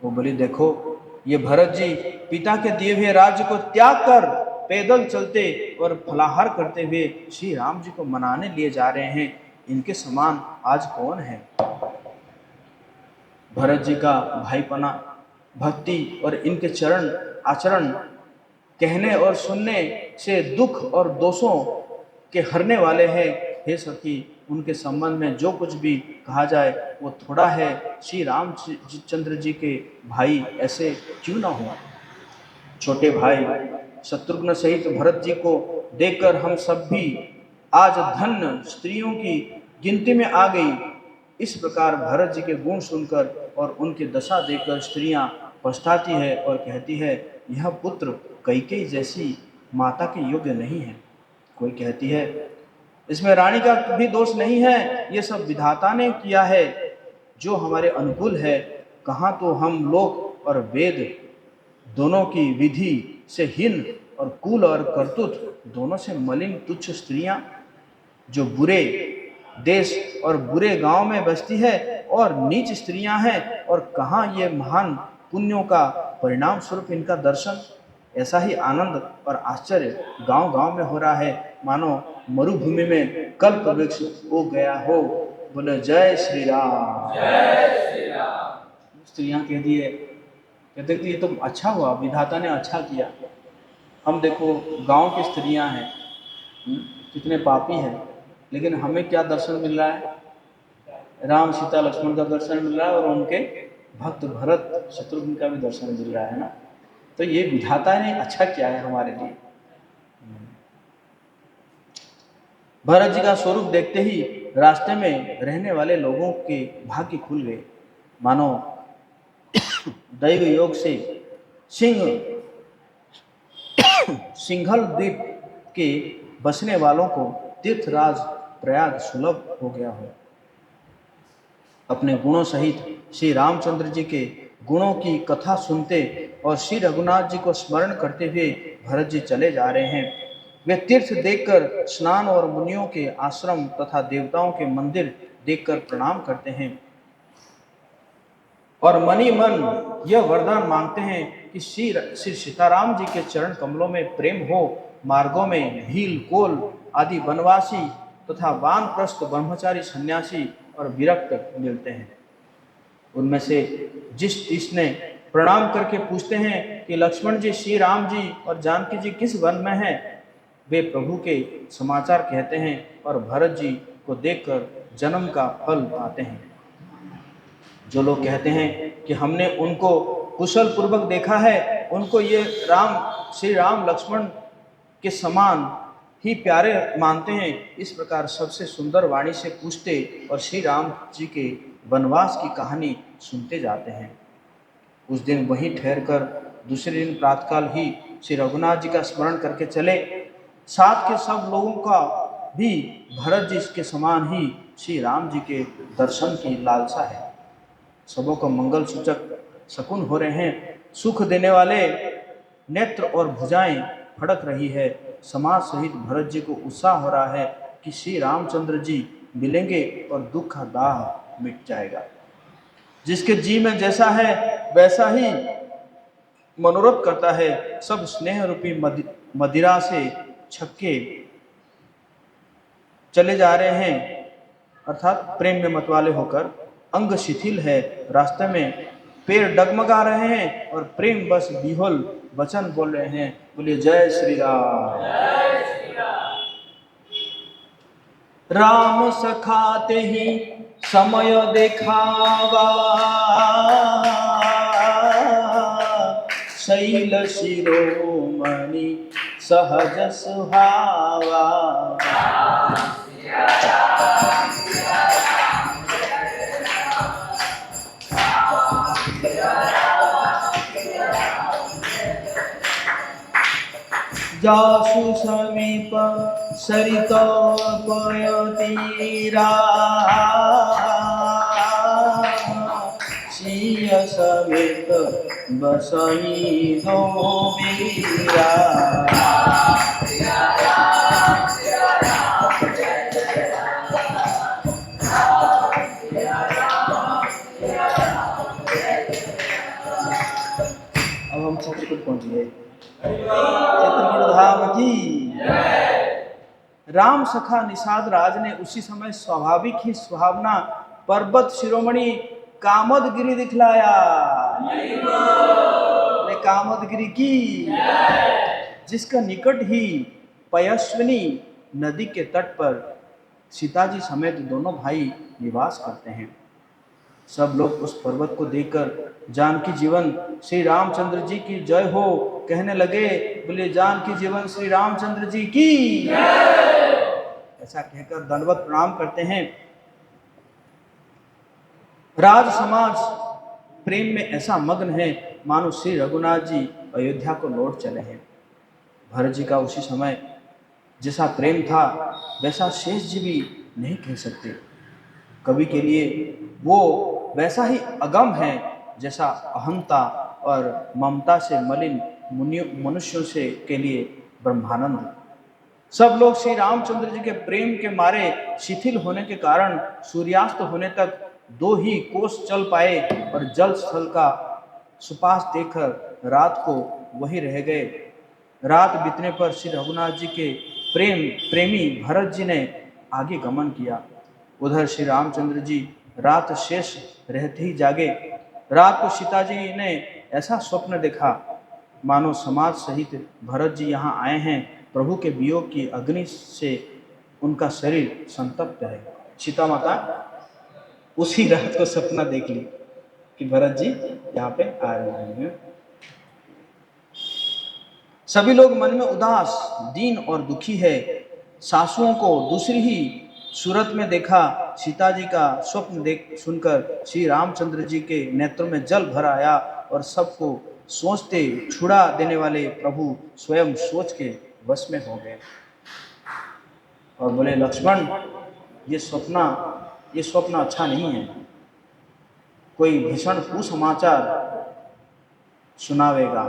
वो बोली, देखो, ये भरत जी पिता के दिए हुए राज्य को त्याग कर पैदल चलते और फलाहार करते हुए श्री राम जी को मनाने लिए जा रहे हैं। इनके समान आज कौन है? भरत जी का भाईपना, भक्ति और इनके चरण आचरण कहने और सुनने से दुख और दोषों के हरने वाले हैं। हे सखी, उनके संबंध में जो कुछ भी कहा जाए वो थोड़ा है। श्री रामचंद्र जी के भाई ऐसे क्यों ना हो? छोटे भाई शत्रुघ्न सहित भरत जी को देखकर हम सब भी आज धन्य स्त्रियों की गिनती में आ गई। इस प्रकार भरत जी के गुण सुनकर और उनकी दशा देखकर स्त्रियां पछताती है और कहती है, यह पुत्र कैकेयी जैसी माता के योग्य नहीं है। कोई कहती है, इसमें रानी का भी दोष नहीं है, ये सब विधाता ने किया है जो हमारे अनुकूल है। कहाँ तो हम लोक और वेद दोनों की विधि से हीन और कुल और कर्तुत दोनों से मलिन तुच्छ स्त्रियां जो बुरे देश और बुरे गांव में बसती है और नीच स्त्रियां हैं, और कहाँ ये महान पुण्यों का परिणाम स्वरूप इनका दर्शन। ऐसा ही आनंद और आश्चर्य गांव गांव में हो रहा है, मानो मरुभूमि में कल्प वृक्ष उग गया हो। बोले जय श्री राम। जय श्री राम। स्त्रियां कहती है, कहते कि ये तो अच्छा हुआ, विधाता ने अच्छा किया। हम देखो गांव की स्त्रियां हैं, कितने पापी हैं, लेकिन हमें क्या दर्शन मिल रहा है? राम सीता लक्ष्मण का दर्शन मिल रहा है और उनके भक्त भरत शत्रुघ्न का भी दर्शन मिल रहा है ना। तो ये विधाता ने अच्छा किया है हमारे लिए। भरत जी का स्वरूप देखते ही रास्ते में रहने वाले लोगों के भाग्य खुल गए, मानो दैव योग से सिंघल द्वीप के बसने वालों को तीर्थराज प्रयाग सुलभ हो गया हो। अपने गुणों सहित श्री रामचंद्र जी के गुणों की कथा सुनते और श्री रघुनाथ जी को स्मरण करते हुए भरत जी चले जा रहे हैं। वे तीर्थ देखकर स्नान और मुनियों के आश्रम तथा देवताओं के मंदिर देखकर प्रणाम करते हैं और मनी मन यह वरदान मांगते हैं कि श्री सीताराम जी के चरण कमलों में प्रेम हो। मार्गों में भील, कोल आदि वनवासी तथा वानप्रस्थ ब्रह्मचारी सन्यासी और विरक्त मिलते हैं। उनमें से जिस ने प्रणाम करके पूछते हैं कि लक्ष्मण जी, श्री राम जी और जानकी जी किस वन में हैं, वे प्रभु के समाचार कहते हैं और भरत जी को देखकर जन्म का फल पाते हैं। जो लोग कहते हैं कि हमने उनको कुशल पूर्वक देखा है, उनको ये श्री राम लक्ष्मण के समान ही प्यारे मानते हैं। इस प्रकार सबसे सुंदर वाणी से पूछते और श्री राम जी के वनवास की कहानी सुनते जाते हैं। उस दिन वहीं ठहरकर दूसरे दिन प्रातःकाल ही श्री रघुनाथ जी का स्मरण करके चले। साथ के सब लोगों का भी भरत जी के समान ही श्री राम जी के दर्शन की लालसा है। सबों को मंगल सूचक शकुन हो रहे हैं। सुख देने वाले नेत्र और भुजाएं फड़क रही है। समाज सहित भरत जी को उत्साह हो रहा है कि श्री रामचंद्र जी मिलेंगे और दुख का दाह मिट जाएगा। जिसके जी में जैसा है वैसा ही मनोरथ करता है। सब स्नेह रूपी मदिरा से छक्के चले जा रहे हैं, अर्थात प्रेम में मतवाले होकर। अंग शिथिल है, रास्ते में पैर डगमगा रहे हैं और प्रेम बस विह्वल वचन बोल रहे हैं। बोलिए जय श्री राम। राम सखाते ही समय देखावा, शैल शिरोमणि सहज सुहावा। जासु समीप सरित पयतीरा, सिय समेत बसई दो बीरा। अब हम चित्रकूट पहुंच गए। चित्रकूट धाम की राम सखा निषाद राज ने उसी समय स्वाभाविक ही सुहावना पर्वत शिरोमणि कामदगिरि दिखलाया। कामदगिरि की जिसका निकट ही पयस्विनी नदी के तट पर सीताजी समेत दोनों भाई निवास करते हैं। सब लोग उस पर्वत को देखकर जानकी जीवन श्री रामचंद्र जी की जय हो कहने लगे। बोले जानकी जीवन श्री रामचंद्र जी की ऐसा कहकर दंडवत प्रणाम करते हैं। राज समाज प्रेम में ऐसा मग्न है मानो श्री रघुनाथ जी अयोध्या को लौट चले हैं। भरत जी का उसी समय जैसा प्रेम था वैसा शेष जी भी नहीं कह सकते। कवि के लिए वो वैसा ही अगम है जैसा अहंता और ममता से मलिन मनुष्यों से के लिए ब्रह्मानंद। सब लोग श्री रामचंद्र जी के प्रेम के मारे शिथिल होने के कारण सूर्यास्त होने तक 2 ही कोस चल पाए और जल स्थल का सुपास देखकर रात को वही रह गए। रात बीतने पर श्री रघुनाथ जी के प्रेमी भरत जी ने आगे गमन किया। उधर श्री रामचंद्र जी रात शेष रहते ही जागे। रात को सीता जी ने ऐसा स्वप्न देखा मानो समाज सहित भरत जी यहाँ आए हैं। प्रभु के वियोग की अग्नि से उनका शरीर संतप्त है। सीता माता उसी रात को सपना देख ली कि भरत जी यहाँ पे आ रहे हैं। सभी लोग मन में उदास, दीन और दुखी है। सासुओं को दूसरी ही सूरत में देखा। सीता जी का स्वप्न देख सुनकर श्री रामचंद्र जी के नेत्रों में जल भर आया और सबको सोचते छुड़ा देने वाले प्रभु स्वयं सोच के वश में हो गए और बोले लक्ष्मण ये स्वप्न अच्छा नहीं है। कोई भीषण कुसमाचार सुनावेगा।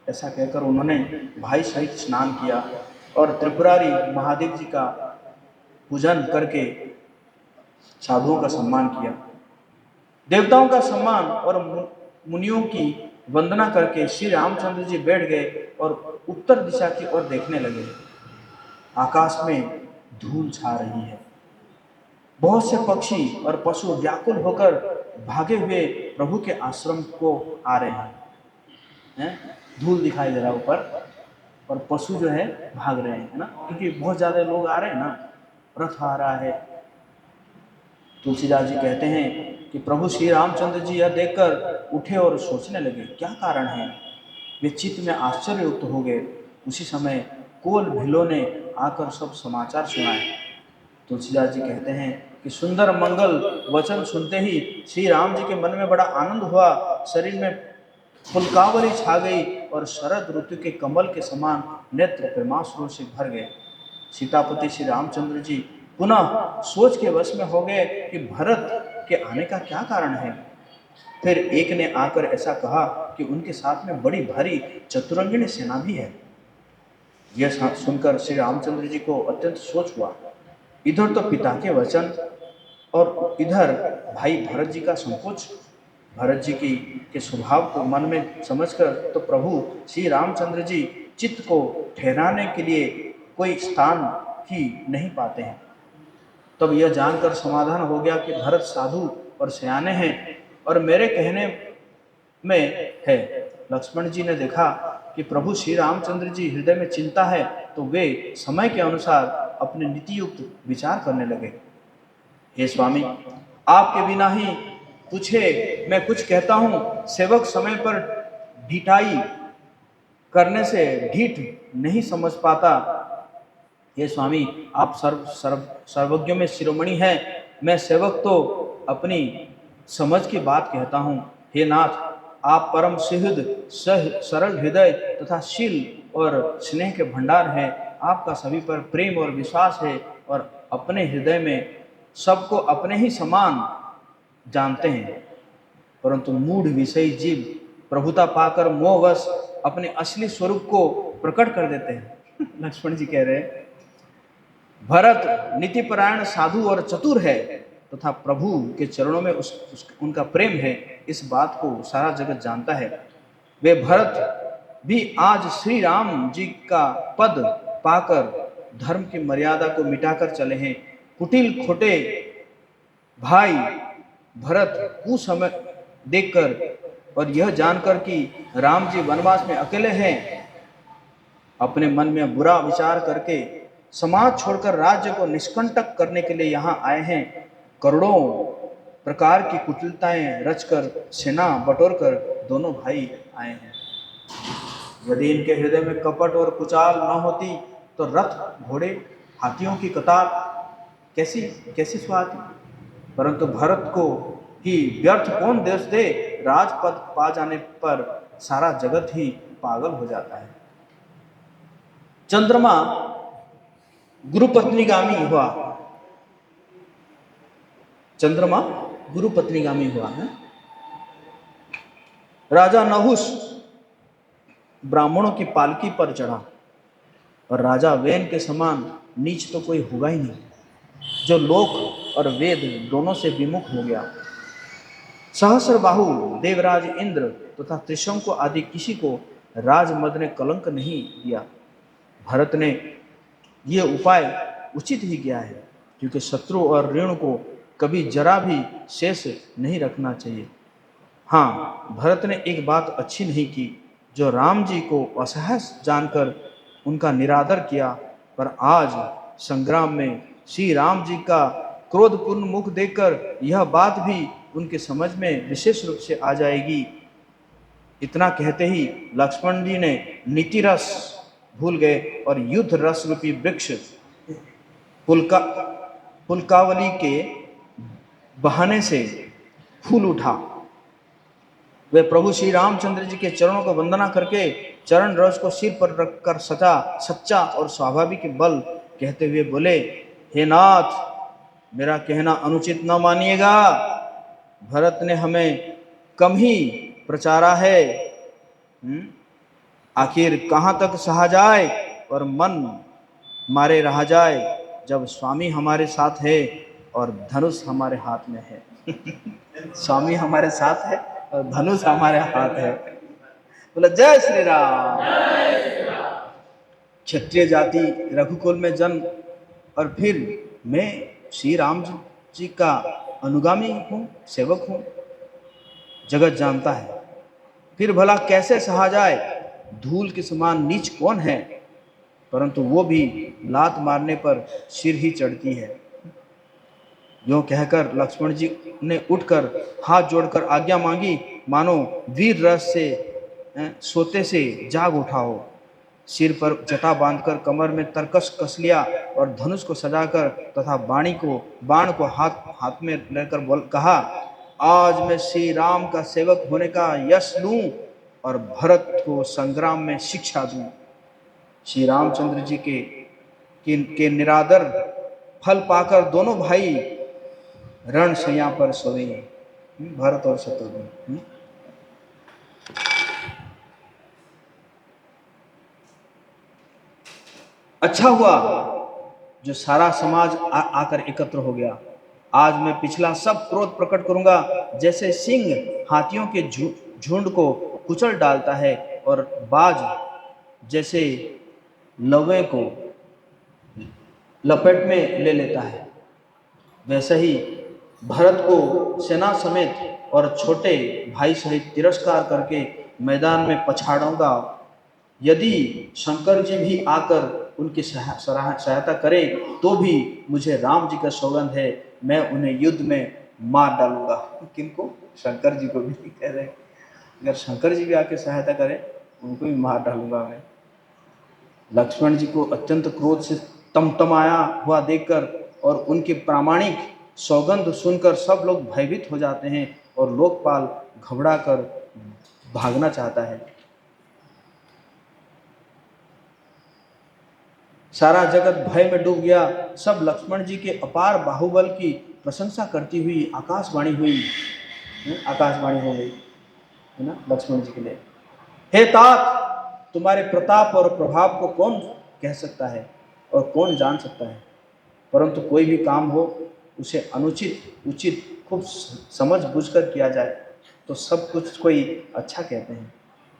ऐसा कहकर उन्होंने भाई सहित स्नान किया और त्रिपुरारी महादेव जी का पूजन करके साधुओं का सम्मान किया। देवताओं का सम्मान और मुनियों की वंदना करके श्री रामचंद्र जी बैठ गए और उत्तर दिशा की ओर देखने लगे। आकाश में धूल छा रही है। बहुत से पक्षी और पशु व्याकुल होकर भागे हुए प्रभु के आश्रम को आ रहे हैं। धूल दिखाई दे रहा है ऊपर और पशु जो है भाग रहे हैं ना, क्योंकि बहुत ज्यादा लोग आ रहे हैं ना, रथ आ रहा है। तुलसीदास जी कहते हैं कि प्रभु श्री रामचंद्र जी यह देखकर उठे और सोचने लगे क्या कारण है। वे चित्त में आश्चर्ययुक्त हो गए। उसी समय कोल भिलो ने आकर सब समाचार सुनाए। तुलसीदास जी कहते हैं कि सुंदर मंगल वचन सुनते ही श्री राम जी के मन में बड़ा आनंद हुआ। शरीर में फुलकावली छा गई और शरद ऋतु के कमल के समान नेत्र प्रेमाश्रु से भर गए। सीतापति श्री रामचंद्र जी पुनः सोच के वश में हो गए कि भरत के आने का क्या कारण है। फिर एक ने आकर ऐसा कहा कि उनके साथ में बड़ी भारी चतुरंगिणी सेना भी है। यह सुनकर श्री रामचंद्र जी को अत्यंत सोच हुआ। इधर तो पिता के वचन और इधर भाई भरत जी का संकोच। भरत जी की के स्वभाव को मन में समझकर तो प्रभु श्री रामचंद्र जी चित्त को ठहराने के लिए कोई स्थान ही नहीं पाते हैं। तब यह जानकर समाधान हो गया कि भरत साधु और सयाने हैं और मेरे कहने में है। लक्ष्मण जी ने देखा कि प्रभु श्री रामचंद्र जी हृदय में चिंता है, तो वे समय के अनुसार अपने नीति युक्त विचार करने लगे। हे स्वामी, आपके बिना ही पूछे मैं कुछ कहता हूँ। सेवक समय पर ढिठाई करने से ढीठ नहीं समझ पाता। हे स्वामी, आप सर्वज्ञों में शिरोमणि हैं। मैं सेवक तो अपनी समझ की बात कहता हूँ। हे नाथ, आप परम सुहृद, सरल हृदय तथा शील और स्नेह के भंडार हैं। आपका सभी पर प्रेम और विश्वास है और अपने हृदय में सबको अपने ही समान जानते हैं। परंतु मूढ़ विषयी जीव प्रभुता पाकर मोहवश अपने असली स्वरूप को प्रकट कर देते हैं। लक्ष्मण जी कह रहे हैं, भरत नीतिपरायण साधु और चतुर है तथा प्रभु के चरणों में उनका प्रेम है, इस बात को सारा जगत जानता है। वे भरत भी आज श्री राम जी का पद पाकर धर्म की मर्यादा को मिटाकर चले हैं। कुटिल खोटे भाई भरत कुसमय देखकर और यह जानकर कि राम जी वनवास में अकेले हैं, अपने मन में बुरा विचार करके समाज छोड़कर राज्य को निष्कंटक करने के लिए यहाँ आए हैं। करोड़ों प्रकार की कुटिलताएं रचकर सेना बटोरकर दोनों भाई आए हैं। यदि इनके हृदय में कपट और कुचाल न होती तो रथ घोड़े हाथियों की कतार कैसी सुहाती। परंतु भरत को ही व्यर्थ कौन देश दे, राजपद पा जाने पर सारा जगत ही पागल हो जाता है। चंद्रमा गुरुपत्नीगामी हुआ, चंद्रमा गुरुपत्नीगामी हुआ है। राजा नहुष ब्राह्मणों की पालकी पर चढ़ा और राजा वेन के समान नीच तो कोई होगा ही नहीं, जो लोक और वेद दोनों से विमुख हो गया। सहस्रबाहु देवराज इंद्र तथा त्रिशंकु आदि किसी को राजमद ने कलंक नहीं दिया। भरत ने यह उपाय उचित ही किया है, क्योंकि शत्रु और ऋण को कभी जरा भी शेष नहीं रखना चाहिए। हाँ, भरत ने एक बात अच्छी नहीं की, जो राम जी को असहाय जानकर उनका निरादर किया। पर आज संग्राम में श्री राम जी का क्रोधपूर्ण मुख देखकर यह बात भी उनके समझ में विशेष रूप से आ जाएगी। इतना कहते ही लक्ष्मण जी ने नीति रस भूल गए और युद्ध रस रूपी वृक्ष पुलकावली के बहाने से फूल उठा। वे प्रभु श्री रामचंद्र जी के चरणों को वंदना करके चरण रस को सिर पर रखकर सच्चा और स्वाभाविक बल कहते हुए बोले, हे नाथ, मेरा कहना अनुचित न मानिएगा। भरत ने हमें कम ही प्रचारा है। आखिर कहाँ तक सहा जाए और मन मारे रहा जाए, जब स्वामी हमारे साथ है और धनुष हमारे हाथ में है। स्वामी हमारे साथ है और धनुष हमारे हाथ है। बोला जय श्री राम। क्षत्रिय जाति रघुकुल में जन्म और फिर मैं श्री राम जी का अनुगामी हूँ, सेवक हूँ, जगत जानता है। फिर भला कैसे सहा जाए, धूल के समान नीच कौन है, परंतु वो भी लात मारने पर सिर ही चढ़ती है। यूँ कहकर लक्ष्मण जी ने उठकर हाथ जोड़कर आज्ञा मांगी, मानो वीर रस से सोते से जाग उठा हो। सिर पर जटा बांधकर कमर में तरकस कस लिया और धनुष को सजाकर तथा बाण को हाथ में लेकर कहा, आज मैं श्री राम का सेवक होने का यश लूं और भरत को संग्राम में शिक्षा दूं। श्री रामचंद्र जी के निरादर फल पाकर दोनों भाई रणशैया पर सोए, भरत और शत्रुघ्न। अच्छा हुआ जो सारा समाज आकर एकत्र हो गया। आज मैं पिछला सब क्रोध प्रकट करूंगा, जैसे सिंह हाथियों के झुंड को कुचल डालता है और बाज जैसे लवे को लपेट में ले लेता है, वैसे ही भरत को सेना समेत और छोटे भाई सहित तिरस्कार करके मैदान में पछाड़ूंगा। यदि शंकर जी भी आकर उनकी सहायता करें तो भी मुझे राम जी का सौगंध है, मैं उन्हें युद्ध में मार डालूंगा। किनको? शंकर जी को भी कह रहे हैं, अगर शंकर जी भी आके सहायता करें उनको भी मार डालूंगा मैं। लक्ष्मण जी को अत्यंत क्रोध से तमतमाया हुआ देखकर और उनकी प्रामाणिक सौगंध सुनकर सब लोग भयभीत हो जाते हैं और लोकपाल घबरा कर भागना चाहता है। सारा जगत भय में डूब गया। सब लक्ष्मण जी के अपार बाहुबल की प्रशंसा करती हुई आकाशवाणी हुई, आकाशवाणी हो गई है ना लक्ष्मण जी के लिए। हे तात, तुम्हारे प्रताप और प्रभाव को कौन कह सकता है और कौन जान सकता है, परंतु कोई भी काम हो उसे अनुचित उचित खूब समझ बूझकर किया जाए तो सब कुछ कोई अच्छा कहते हैं।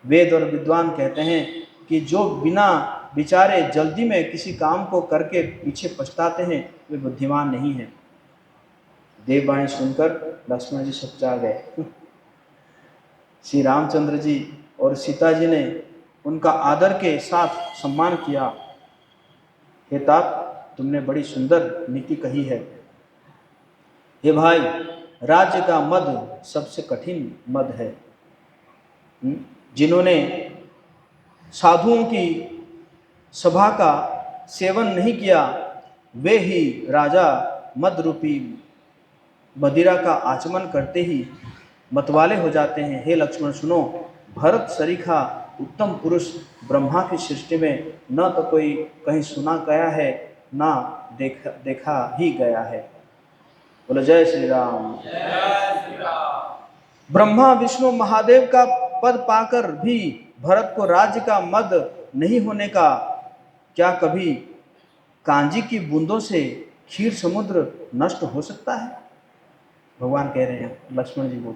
वेद और विद्वान कहते हैं कि जो बिना विचारे जल्दी में किसी काम को करके पीछे पछताते हैं वे बुद्धिमान नहीं हैं। देववाणी सुनकर लक्ष्मण जी सच्चा गए। श्री रामचंद्र जी और सीता जी ने उनका आदर के साथ सम्मान किया। हे तात, तुमने बड़ी सुंदर नीति कही है। हे भाई, राज्य का मद सबसे कठिन मद है। जिन्होंने साधुओं की सभा का सेवन नहीं किया वे ही राजा मद रूपी मदिरा का आचमन करते ही मतवाले हो जाते हैं। हे लक्ष्मण सुनो, भरत सरीखा उत्तम पुरुष ब्रह्मा की सृष्टि में न तो कोई कहीं सुना गया है ना देखा ही गया है। बोलो जय श्री राम। ब्रह्मा विष्णु महादेव का पद पाकर भी भरत को राज्य का मद नहीं होने का क्या कभी कांजी की बूंदों से क्षीर समुद्र नष्ट हो सकता है? भगवान कह रहे हैं लक्ष्मण जी को।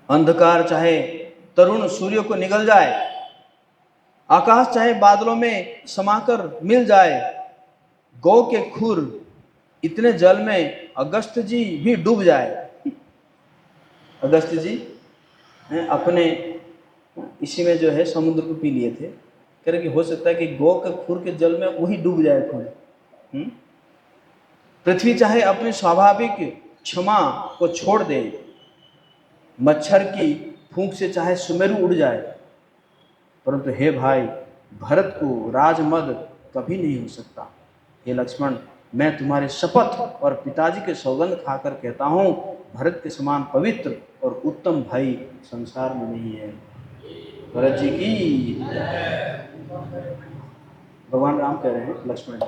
अंधकार चाहे तरुण सूर्य को निगल जाए, आकाश चाहे बादलों में समाकर मिल जाए, गौ के खुर इतने जल में अगस्त जी भी डूब जाए। अगस्त जी अपने इसी में जो है समुद्र को पी लिए थे, कह रहे कि हो सकता है कि गौ के खुर के जल में वही डूब जाए खुद। पृथ्वी चाहे अपने स्वाभाविक क्षमा को छोड़ दे, मच्छर की फूंक से चाहे सुमेरु उड़ जाए, परंतु हे भाई, भरत को राजमद कभी नहीं हो सकता। हे लक्ष्मण, मैं तुम्हारे शपथ और पिताजी के सौगंध खाकर कहता हूँ, भरत के समान पवित्र और उत्तम भाई संसार में नहीं है। भरत जी की। भगवान राम कह रहे हैं लक्ष्मण जी,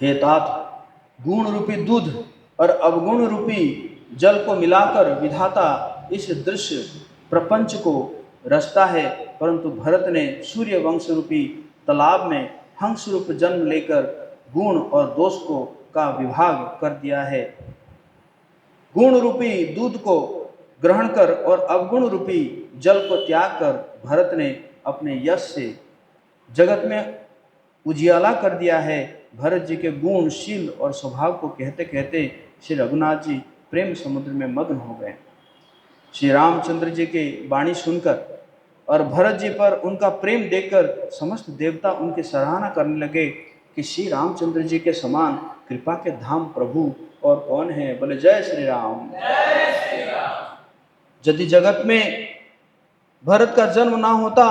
हे तात, गुण रूपी दूध और अवगुण रूपी जल को मिलाकर विधाता इस दृश्य प्रपंच को रचता है, परंतु भरत ने सूर्य वंश रूपी तालाब में हंस रूप जन्म लेकर गुण और दोष को का विभाग कर दिया है। गुण रूपी दूध को ग्रहण कर और अवगुण रूपी जल को त्याग कर भरत ने अपने यश से जगत में उजियाला कर दिया है। भरत जी के गुण, शील और स्वभाव को कहते कहते श्री रघुनाथ जी प्रेम समुद्र में मग्न हो गए। श्री रामचंद्र जी की वाणी सुनकर और भरत जी पर उनका प्रेम देखकर समस्त देवता उनकी सराहना करने लगे कि श्री रामचंद्र जी के समान कृपा के धाम प्रभु और कौन है। बोले जय श्री राम। यदि जगत में भरत का जन्म ना होता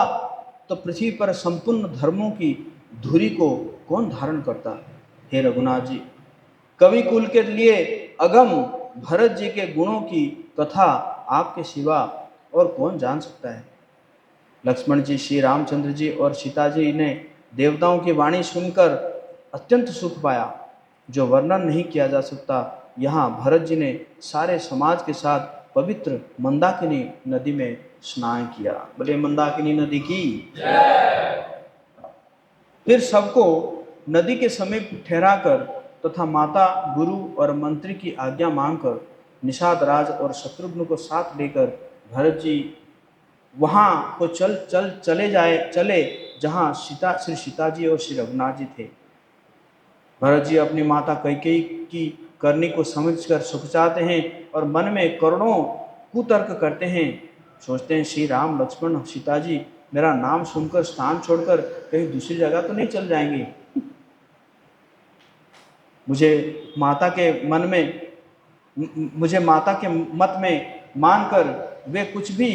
तो पृथ्वी पर संपूर्ण धर्मों की धुरी को कौन धारण करता। हे रघुनाथ जी, कवि कुल के लिए अगम भरत जी के गुणों की कथा आपके सिवा और कौन जान सकता है। लक्ष्मण जी, श्री रामचंद्र जी और सीता जी ने देवताओं की वाणी सुनकर अत्यंत सुख पाया जो वर्णन नहीं किया जा सकता। यहाँ भरत जी ने सारे समाज के साथ पवित्र मंदाकिनी नदी में स्नान किया। बोले मंदाकिनी नदी की। फिर सबको नदी के समीप ठहराकर तथा माता, गुरु और मंत्री की आज्ञा मांगकर निषाद राज और शत्रुघ्न को साथ लेकर भरत जी वहां को चले जहां श्री सीता जी और श्री रघुनाथ जी थे। भरत जी अपनी माता कैकेयी की करनी को समझकर सुखचाते हैं और मन में करोड़ों कुतर्क करते हैं। सोचते हैं श्री राम, लक्ष्मण, सीता जी मेरा नाम सुनकर स्थान छोड़कर कहीं दूसरी जगह तो नहीं चल जाएंगे। मुझे माता के मत में मानकर वे कुछ भी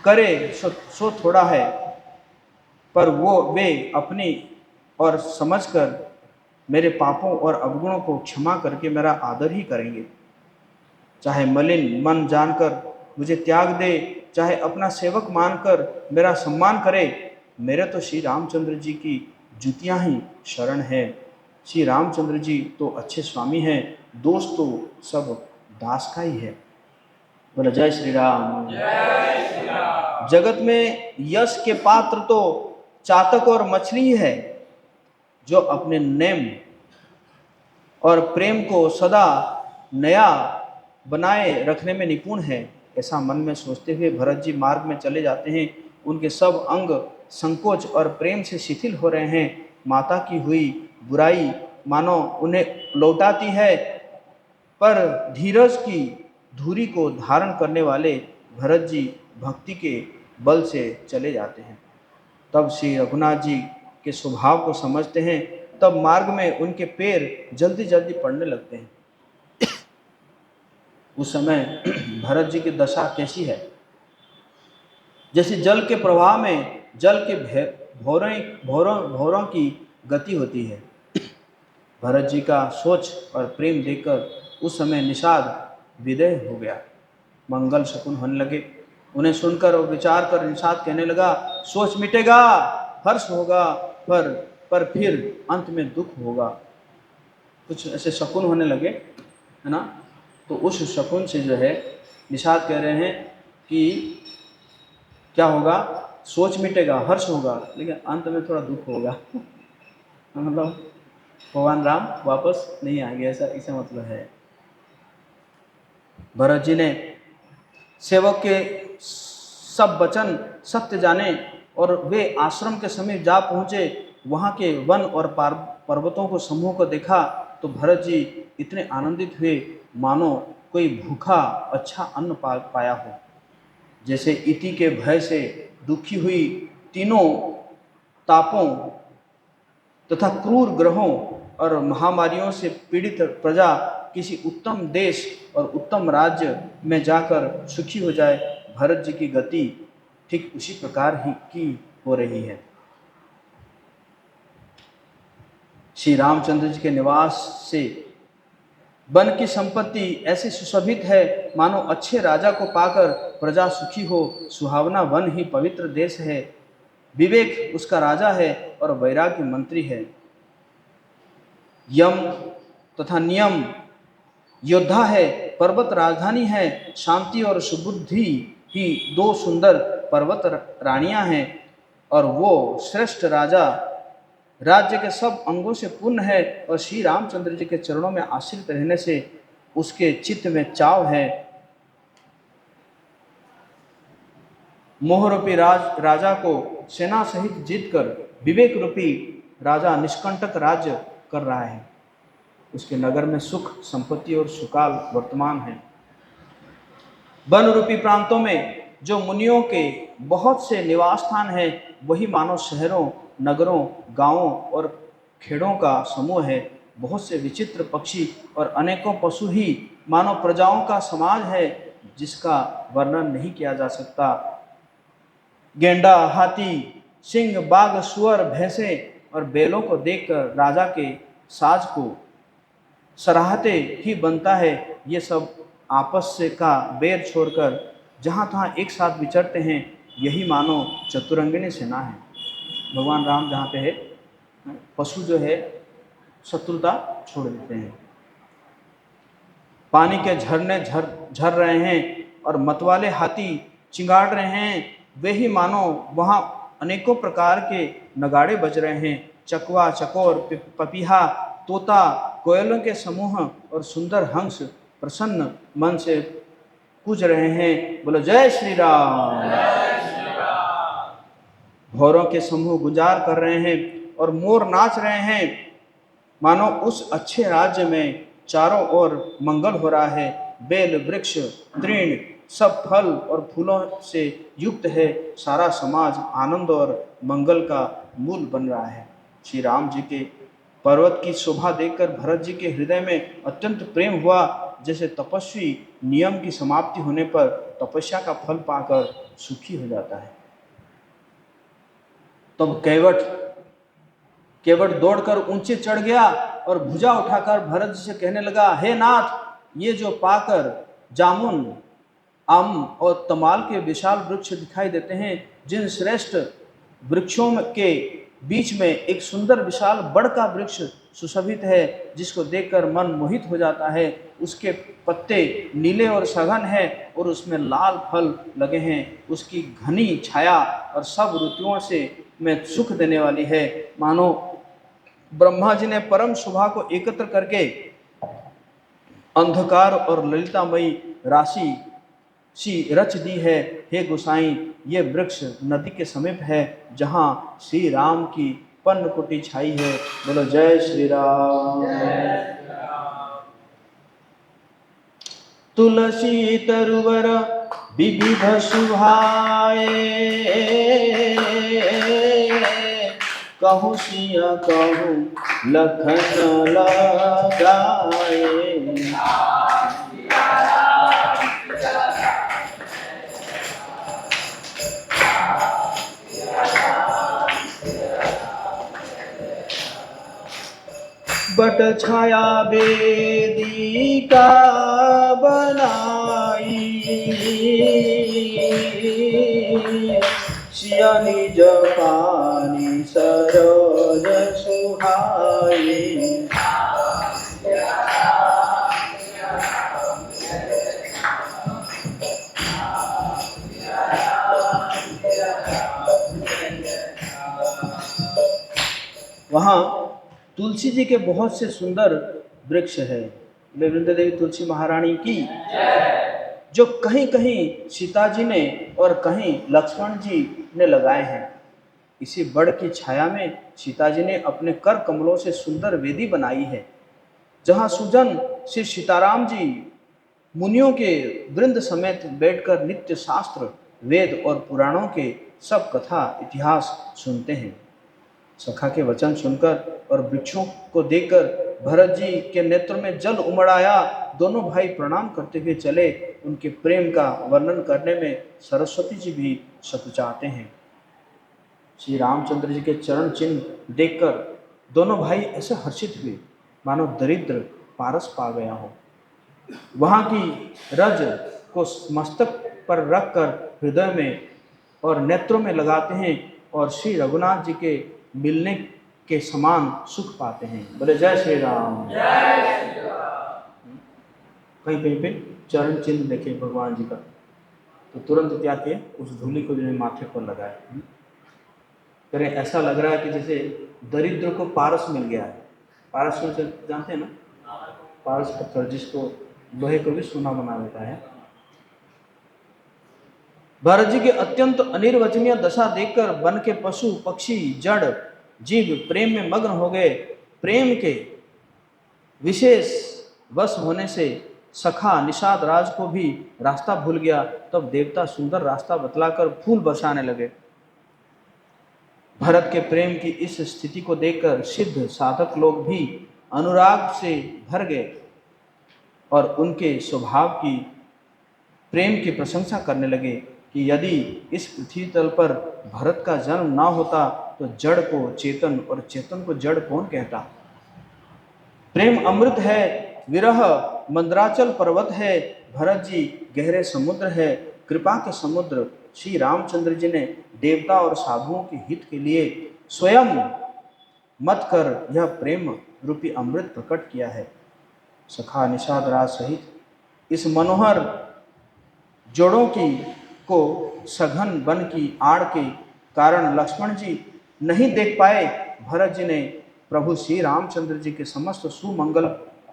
करे सो थोड़ा है, पर वे अपनी और समझकर मेरे पापों और अवगुणों को क्षमा करके मेरा आदर ही करेंगे। चाहे मलिन मन जानकर मुझे त्याग दे, चाहे अपना सेवक मानकर मेरा सम्मान करे, मेरे तो श्री रामचंद्र जी की जुतियां ही शरण है। श्री रामचंद्र जी तो अच्छे स्वामी हैं, दोस्त तो सब दास का ही है। बोला जय श्री राम। जय श्री राम। जगत में यश के पात्र तो चातक और मछली ही है, जो अपने नेम और प्रेम को सदा नया बनाए रखने में निपुण है। ऐसा मन में सोचते हुए भरत जी मार्ग में चले जाते हैं। उनके सब अंग संकोच और प्रेम से शिथिल हो रहे हैं। माता की हुई बुराई मानो उन्हें लौटाती है, पर धीरज की धुरी को धारण करने वाले भरत जी भक्ति के बल से चले जाते हैं। तब श्री रघुनाथ जी के स्वभाव को समझते हैं। तब मार्ग में उनके पैर जल्दी जल्दी पड़ने लगते हैं। उस समय भरत जी की दशा कैसी है? जैसे जल के प्रवाह में जल के भौरों की गति होती है। भरत जी का सोच और प्रेम देखकर उस समय निषाद विदेह हो गया। मंगल शकुन होने लगे। उन्हें सुनकर और विचार कर निषाद कहने लगा, सोच मिटेगा, हर्ष होगा, पर फिर अंत में दुख होगा। कुछ ऐसे शकुन होने लगे, है ना। तो उस शकुन से जो है निषाद कह रहे हैं कि क्या होगा, सोच मिटेगा, हर्ष होगा, लेकिन अंत में थोड़ा दुख होगा। मतलब भगवान राम वापस नहीं आएंगे, ऐसा इसका मतलब है। भरत जी ने सेवक के सब वचन सत्य जाने और वे आश्रम के समीप जा पहुँचे। वहाँ के वन और पर्वतों को समूह को देखा तो भरत जी इतने आनंदित हुए मानो कोई भूखा अच्छा अन्न पाया हो। जैसे इति के भय से दुखी हुई तीनों तापों तथा क्रूर ग्रहों और महामारियों से पीड़ित प्रजा किसी उत्तम देश और उत्तम राज्य में जाकर सुखी हो जाए, भरत जी की गति ठीक उसी प्रकार ही की हो रही है। श्री रामचंद्र जी के निवास से वन की संपत्ति ऐसी सुशोभित है मानो अच्छे राजा को पाकर प्रजा सुखी हो। सुहावना वन ही पवित्र देश है। विवेक उसका राजा है और वैराग्य मंत्री है। यम तथा नियम योद्धा है। पर्वत राजधानी है। शांति और सुबुद्धि ही दो सुंदर पर्वत रानियां हैं और वो श्रेष्ठ राजा राज्य के सब अंगों से पूर्ण है। और श्री रामचंद्र जी के चरणों में आश्रित रहने से उसके चित्त में चाव है। मोह रूपी राजा को सेना सहित जीतकर विवेक रूपी राजा निष्कंटक राज्य कर रहा है। उसके नगर में सुख संपत्ति और सुकाल वर्तमान है। वन रूपी प्रांतों में जो मुनियों के बहुत से निवास स्थान है, वही मानो शहरों, नगरों, गांवों और खेड़ों का समूह है। बहुत से विचित्र पक्षी और अनेकों पशु ही मानो प्रजाओं का समाज है, जिसका वर्णन नहीं किया जा सकता। गेंडा, हाथी, सिंह, बाघ, सुअर, भैंसे और बैलों को देखकर राजा के साज को सराहते ही बनता है। ये सब आपस से का बैर छोड़कर जहाँ तहाँ एक साथ विचरते हैं। यही मानो चतुरंगिनी सेना है। भगवान राम जहाँ पे है, पशु जो है शत्रुता छोड़ देते हैं। पानी के झरने झर रहे हैं और मतवाले हाथी चिंगाड़ रहे हैं। वे ही मानो वहाँ अनेकों प्रकार के नगाड़े बज रहे हैं। चकवा, चकोर, पपीहा, तोता, कोयलों के समूह और सुंदर हंस प्रसन्न मन से कूज रहे हैं। बोलो जय श्री राम। भौरों के समूह गुंजार कर रहे हैं और मोर नाच रहे हैं, मानो उस अच्छे राज्य में चारों ओर मंगल हो रहा है। बेल, वृक्ष, तृण सब फल और फूलों से युक्त है। सारा समाज आनंद और मंगल का मूल बन रहा है। श्री राम जी के पर्वत की शोभा देखकर भरत जी के हृदय में अत्यंत प्रेम हुआ, जैसे तपस्वी नियम की समाप्ति होने पर तपस्या का फल पाकर सुखी हो जाता है। तब केवट दौड़कर ऊंचे चढ़ गया और भुजा उठाकर भरत जी से कहने लगा, हे नाथ, ये जो पाकर, जामुन, आम और तमाल के विशाल वृक्ष दिखाई देते हैं, जिन श्रेष्ठ वृक्षों के बीच में एक सुंदर विशाल बड़ का वृक्ष सुशोभित है, जिसको देखकर मन मोहित हो जाता है। उसके पत्ते नीले और सघन हैं और उसमें लाल फल लगे हैं। उसकी घनी छाया और सब ऋतुओं से में सुख देने वाली है। मानो ब्रह्मा जी ने परम शोभा को एकत्र करके अंधकार और ललितामयी राशि सी रच दी है। हे गोसाई, ये वृक्ष नदी के समीप है, जहाँ श्री राम की पन्न कुटी छाई है। बोलो जय श्री राम। तुलसी तरुवर विविध सुभाए, कहूँ सिया कहूँ लखन लगाए। बट छाया वेदिका बनाई, सिया निज पानी सरोज सुहाई। वहाँ तुलसी जी के बहुत से सुंदर वृक्ष है। वृंदा देवी तुलसी महारानी की, जो कहीं कहीं सीता जी ने और कहीं लक्ष्मण जी ने लगाए हैं। इसी बड़ की छाया में सीता जी ने अपने कर कमलों से सुंदर वेदी बनाई है, जहाँ सुजन श्री सीताराम जी मुनियों के वृंद समेत बैठकर नित्य शास्त्र, वेद और पुराणों के सब कथा इतिहास सुनते हैं। सखा के वचन सुनकर और वृक्षों को देखकर भरत जी के नेत्र में जल उमड़ आया। दोनों भाई प्रणाम करते हुए चले। उनके प्रेम का वर्णन करने में सरस्वती जी भी सकुचाते हैं। श्री रामचंद्र जी के चरण चिन्ह देखकर दोनों भाई ऐसे हर्षित हुए, मानो दरिद्र पारस पा गया हो। वहाँ की रज को मस्तक पर रखकर हृदय में और नेत्रों में लगाते हैं और श्री रघुनाथ जी के मिलने के समान सुख पाते हैं। बोले जय श्री राम। कहीं कहीं पे चरण चिन्ह देखे भगवान जी का, तो तुरंत क्या किए, उस धूलि को जो है माथे पर लगाए। करें ऐसा लग रहा है कि जैसे दरिद्र को पारस मिल गया है। पारस को जानते हैं ना, पारस पत्थर जिसको लोहे को भी सोना बना देता है। भरत जी की अत्यंत अनिर्वचनीय दशा देखकर वन के पशु, पक्षी, जड़ जीव प्रेम में मग्न हो गए। प्रेम के विशेष वश होने से सखा निषाद राज को भी रास्ता भूल गया। तब देवता सुंदर रास्ता बतलाकर फूल बरसाने लगे। भरत के प्रेम की इस स्थिति को देखकर सिद्ध साधक लोग भी अनुराग से भर गए और उनके स्वभाव की प्रेम की प्रशंसा करने लगे कि यदि इस पृथ्वी तल पर भरत का जन्म ना होता तो जड़ को चेतन और चेतन को जड़ कौन कहता। प्रेम अमृत है, विरह मंदराचल पर्वत है, भरत जी गहरे समुद्र है, कृपा के समुद्र। श्री रामचंद्र जी ने देवता और साधुओं के हित के लिए स्वयं मत कर यह प्रेम रूपी अमृत प्रकट किया है। सखा निषाद राज सहित इस मनोहर जोड़ों की को सघन वन की आड़ के कारण लक्ष्मण जी नहीं देख पाए। भरत जी ने प्रभु श्री रामचंद्र जी के समस्त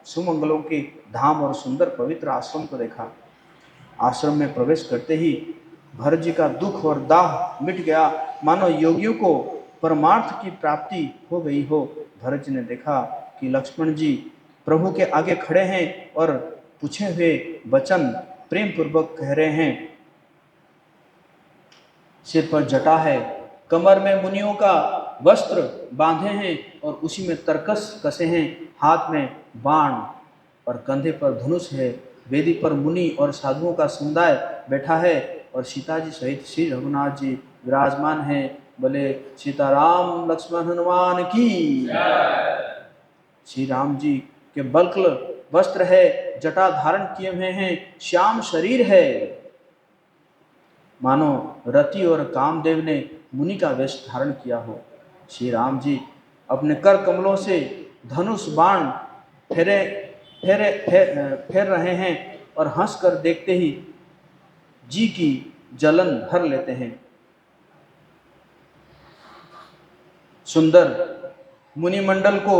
सुमंगलों के धाम और सुंदर पवित्र आश्रम को देखा। आश्रम में प्रवेश करते ही भरत जी का दुख और दाह मिट गया, मानो योगियों को परमार्थ की प्राप्ति हो गई हो। भरत जी ने देखा कि लक्ष्मण जी प्रभु के आगे खड़े हैं और पूछे हुए वचन प्रेम पूर्वक कह रहे हैं। सिर पर जटा है, कमर में मुनियों का वस्त्र बांधे हैं और उसी में तरकस कसे हैं, हाथ में बाण और कंधे पर धनुष है। वेदी पर मुनि और साधुओं का समुदाय बैठा है और सीता जी सहित श्री रघुनाथ जी विराजमान हैं। बोले सीताराम लक्ष्मण हनुमान की। श्री राम जी के बल्कल वस्त्र है, जटा धारण किए हुए हैं, श्याम शरीर है, मानो रति और कामदेव ने मुनि का वेश धारण किया हो। श्री राम जी अपने कर कमलों से धनुष बाण फेर रहे हैं और हंसकर देखते ही जी की जलन भर लेते हैं। सुंदर मुनिमंडल को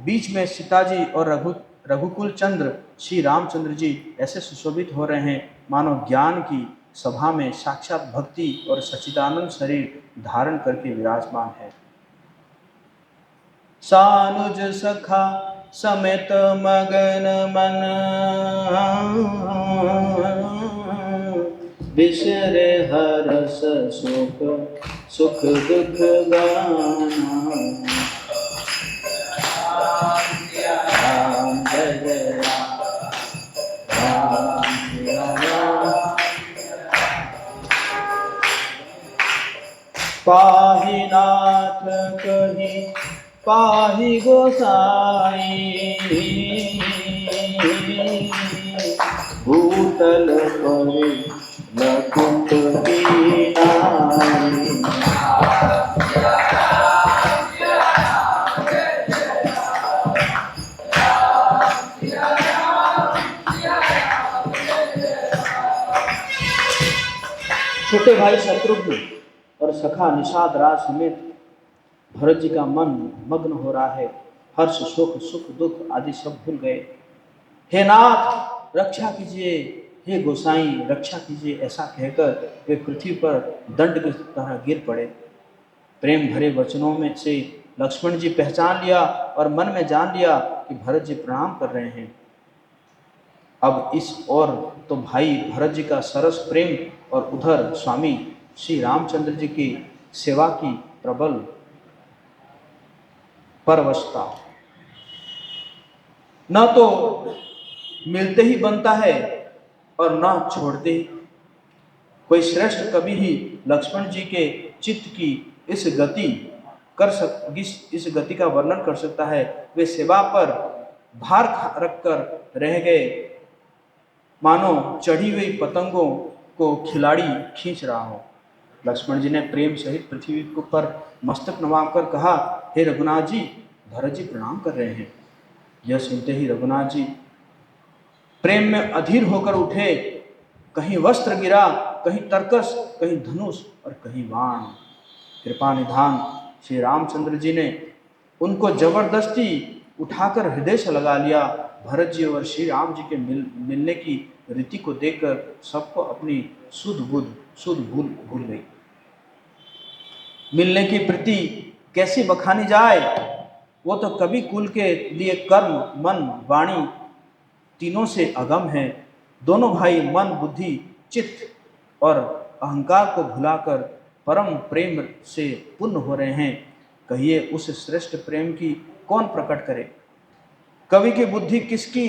बीच में सीता जी और रघुकुल चंद्र श्री रामचंद्र जी ऐसे सुशोभित हो रहे हैं, मानो ज्ञान की सभा में साक्षात भक्ति और सच्चिदानंद शरीर धारण करके विराजमान है। सानुज सखा समेत मगन मन, बिसरे हरस सुख दुख गाना। राम जय राम, पाहि नाथ कहि पाहि गोसाई, भूतल परे लकुट कीनाई। छोटे भाई शत्रुघ्न और सखा निषाद राज समेत भरत जी का मन मग्न हो रहा है। हर्ष सुख सुख दुख आदि सब भूल गए। हे नाथ रक्षा कीजिए, हे गोसाई रक्षा कीजिए, ऐसा कहकर वे पृथ्वी पर दंड की तरह गिर पड़े। प्रेम भरे वचनों में से लक्ष्मण जी पहचान लिया और मन में जान लिया कि भरत जी प्रणाम कर रहे हैं। अब इस ओर तो भाई भरत जी का सरस प्रेम और उधर स्वामी श्री रामचंद्र जी की सेवा की प्रबल परवशता। न तो मिलते ही बनता है और न छोड़ते ही। कोई श्रेष्ठ कवि ही लक्ष्मण जी के चित्त की इस गति का वर्णन कर सकता है। वे सेवा पर भार रखकर रह गए, मानो चढ़ी हुई पतंगों को खिलाड़ी खींच रहा हो। लक्ष्मण जी ने प्रेम सहित पृथ्वी पर मस्तक नवाकर कहा, हे रघुनाथ जी भरत जी प्रणाम कर रहे हैं। यह सुनते ही रघुनाथ जी प्रेम में अधीर होकर उठे। कहीं वस्त्र गिरा, कहीं तरकस, कहीं धनुष और कहीं बाण। कृपा निधान श्री रामचंद्र जी ने उनको जबरदस्ती उठाकर हृदय से लगा लिया। भरत जी और श्री राम जी के मिलने की रीति को देखकर सबको अपनी शुद्ध भूल गई। मिलने की प्रीति कैसी बखानी जाए, वो तो कवि कुल के लिए कर्म मन वाणी तीनों से अगम है। दोनों भाई मन बुद्धि चित्त और अहंकार को भुलाकर परम प्रेम से पूर्ण हो रहे हैं। कहिए उस श्रेष्ठ प्रेम की कौन प्रकट करे। कवि की बुद्धि किसकी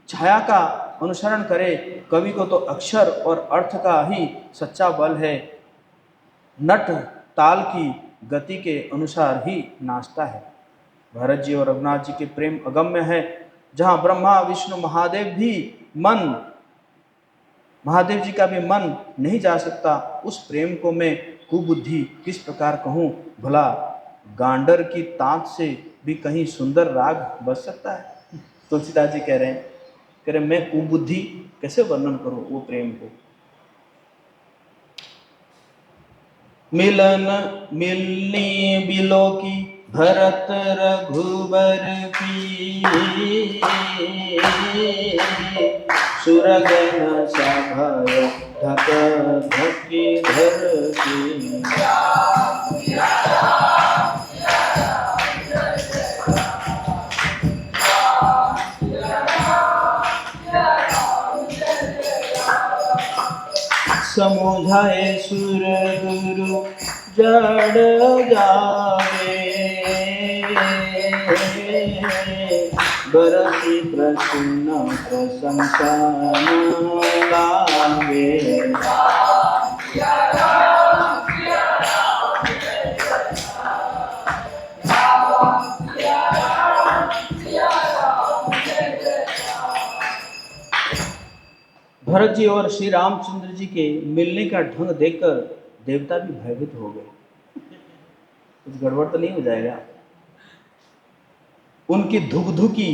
छाया का अनुसरण करे। कवि को तो अक्षर और अर्थ का ही सच्चा बल है। नट ताल की गति के अनुसार ही नाचता है। भरत जी और रघुनाथ जी के प्रेम अगम्य है। जहाँ ब्रह्मा विष्णु महादेव जी का भी मन नहीं जा सकता, उस प्रेम को मैं कुबुद्धि किस प्रकार कहूँ। भला गांडर की तांत से भी कहीं सुंदर राग बज सकता है। तुलसीदास जी कह रहे मैं कुबुद्धि कैसे वर्णन करूँ वो प्रेम को। मिलन मिलनी बिलो की भरत रघुबर की, सुरगन सभय धक धकी धर की। समुझाए सुर गुरु जड़ जावे, बरसी प्रसन्न प्रशंसा गावे। भरत जी और श्री रामचंद्र जी के मिलने का ढंग देखकर देवता भी भयभीत हो गए। कुछ गड़बड़ तो नहीं हो जाएगा? उनकी धुकधुकी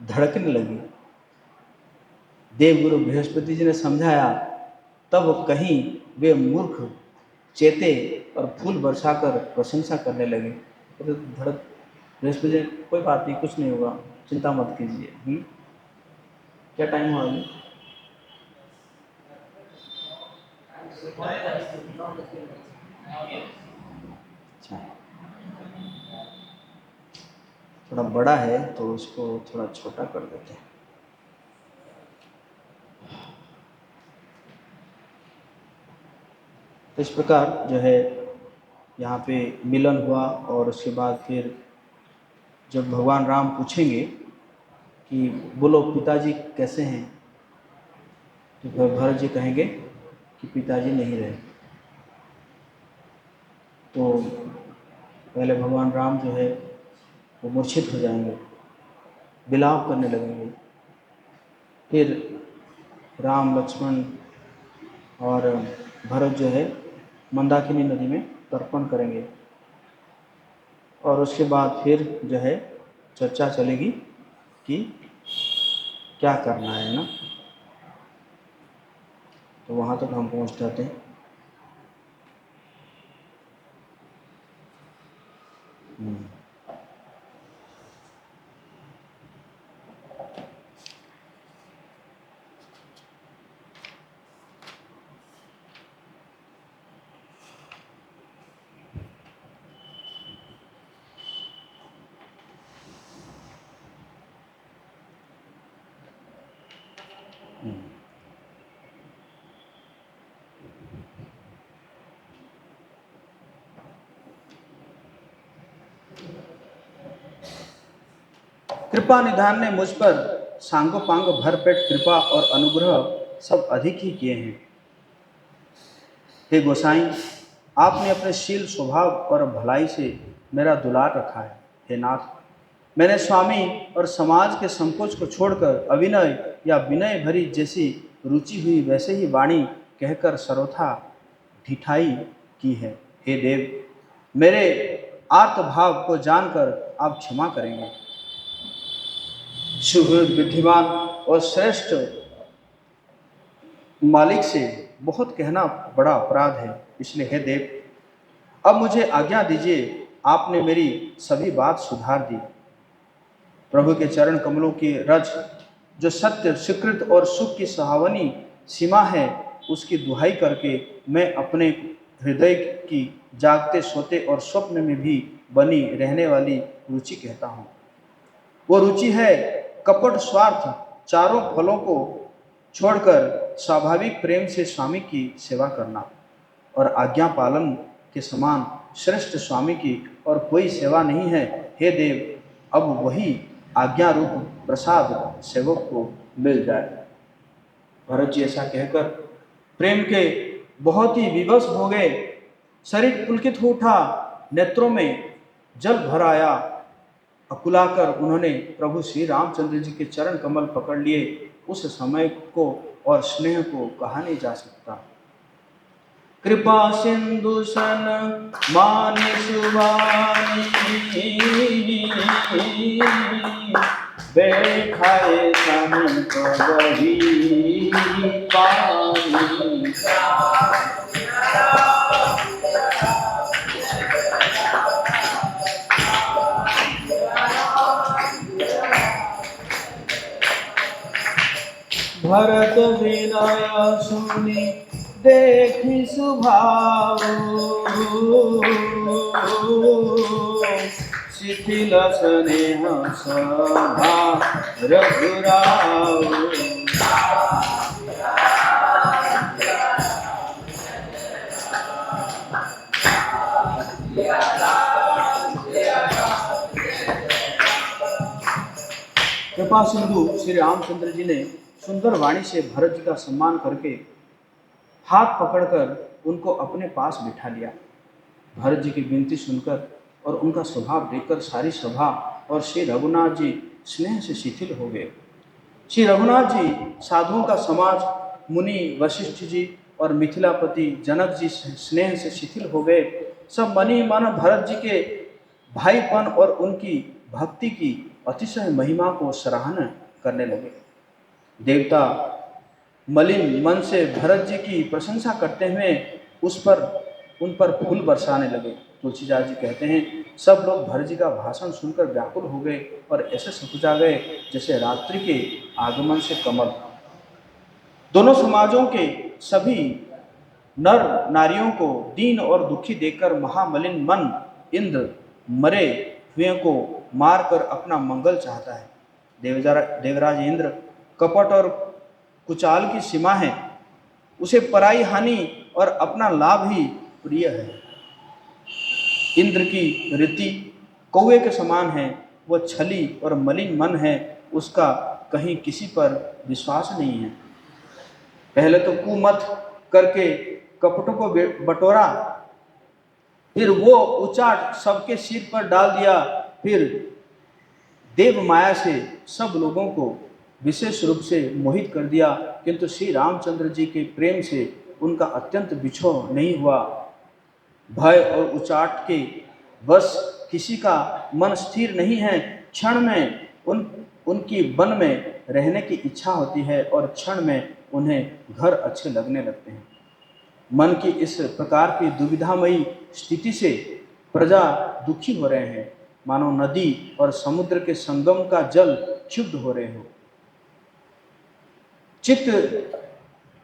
धड़कने लगी। देवगुरु बृहस्पति जी ने समझाया, तब कहीं वे मूर्ख चेते और फूल बरसाकर प्रशंसा करने लगे। तो धड़क बृहस्पति जी, कोई बात नहीं, कुछ नहीं होगा, चिंता मत कीजिए। क्या टाइम हुआ अभी? अच्छा, थोड़ा बड़ा है तो उसको थोड़ा छोटा कर देते हैं। तो इस प्रकार जो है यहाँ पे मिलन हुआ, और उसके बाद फिर जब भगवान राम पूछेंगे कि बोलो पिताजी कैसे हैं, तो फिर भरत जी कहेंगे कि पिताजी नहीं रहे। तो पहले भगवान राम जो है वो मूर्छित हो जाएंगे, विलाप करने लगेंगे। फिर राम लक्ष्मण और भरत जो है मंदाकिनी नदी में तर्पण करेंगे, और उसके बाद फिर जो है चर्चा चलेगी कि क्या करना है ना। तो वहाँ तक हम पहुँच जाते हैं। कृपा निधान ने मुझ पर सांगोपांग भरपेट कृपा और अनुग्रह सब अधिक ही किए हैं। हे गोसाई, आपने अपने शील स्वभाव और भलाई से मेरा दुलार रखा है। हे नाथ, मैंने स्वामी और समाज के संकोच को छोड़कर अभिनय या विनय भरी जैसी रुचि हुई वैसे ही वाणी कहकर सर्वथा ढिठाई की है। हे देव, मेरे आर्तभाव को जानकर आप क्षमा करेंगे। सुहृद विद्धिमान और श्रेष्ठ मालिक से बहुत कहना बड़ा अपराध है, इसलिए हे देव, अब मुझे आज्ञा दीजिए। आपने मेरी सभी बात सुधार दी। प्रभु के चरण कमलों की रज जो सत्य, स्वीकृत और सुख की सहावनी सीमा है, उसकी दुहाई करके मैं अपने हृदय की जागते सोते और स्वप्न में भी बनी रहने वाली रुचि कहता हूँ। वो रुचि है कपट स्वार्थ चारों फलों को छोड़कर स्वाभाविक प्रेम से स्वामी की सेवा करना, और आज्ञा पालन के समान श्रेष्ठ स्वामी की और कोई सेवा नहीं है। हे देव, अब वही आज्ञा रूप प्रसाद सेवक को मिल जाए। भरत जी ऐसा कहकर प्रेम के बहुत ही विवश हो गए। शरीर पुलकित हो उठा, नेत्रों में जल भर आया। अकुलाकर उन्होंने प्रभु श्री रामचंद्र जी के चरण कमल पकड़ लिए। उस समय को और स्नेह को कहा नहीं जा सकता। कृपा सिंधु सन मानि सुवानी, बैठाए संत वही पानी। भरत विनय सुनि देखि सुभाव, शिथिल स्नेह सभा रघुराव। कृपा सिंधु श्री रामचंद्र जी ने सुंदर वाणी से भरत जी का सम्मान करके हाथ पकड़कर उनको अपने पास बिठा लिया। भरत जी की विनती सुनकर और उनका स्वभाव देखकर सारी सभा और श्री रघुनाथ जी स्नेह से शिथिल हो गए। श्री रघुनाथ जी साधुओं का समाज, मुनि वशिष्ठ जी और मिथिलापति जनक जी स्नेह से शिथिल हो गए। सब मनी मन भरत जी के भाईपन और उनकी भक्ति की अतिशय महिमा को सराहना करने लगे। देवता मलिन मन से भरत जी की प्रशंसा करते हुए उन पर फूल बरसाने लगे। तुलसीदास जी कहते हैं, सब लोग भरत जी का भाषण सुनकर व्याकुल हो गए और ऐसे सकुचा गए जैसे रात्रि के आगमन से कमल। दोनों समाजों के सभी नर नारियों को दीन और दुखी देखकर महामलिन मन इंद्र मरे हुए को मारकर अपना मंगल चाहता है। देवराज इंद्र कपट और कुचाल की सीमा है, उसे पराई हानि और अपना लाभ ही प्रिय है। इंद्र की रीति कौवे के समान है, वह छली और मलिन मन है, उसका कहीं किसी पर विश्वास नहीं है। पहले तो कुमत करके कपटों को बटोरा, फिर वो उचाट सबके सिर पर डाल दिया, फिर देव माया से सब लोगों को विशेष रूप से मोहित कर दिया, किंतु श्री रामचंद्र जी के प्रेम से उनका अत्यंत बिछोह नहीं हुआ। भय और उचाट के बस किसी का मन स्थिर नहीं है। क्षण में उनकी वन में रहने की इच्छा होती है और क्षण में उन्हें घर अच्छे लगने लगते हैं। मन की इस प्रकार की दुविधामयी स्थिति से प्रजा दुखी हो रहे हैं, मानो नदी और समुद्र के संगम का जल क्षुब्ध हो रहे हो। चित्त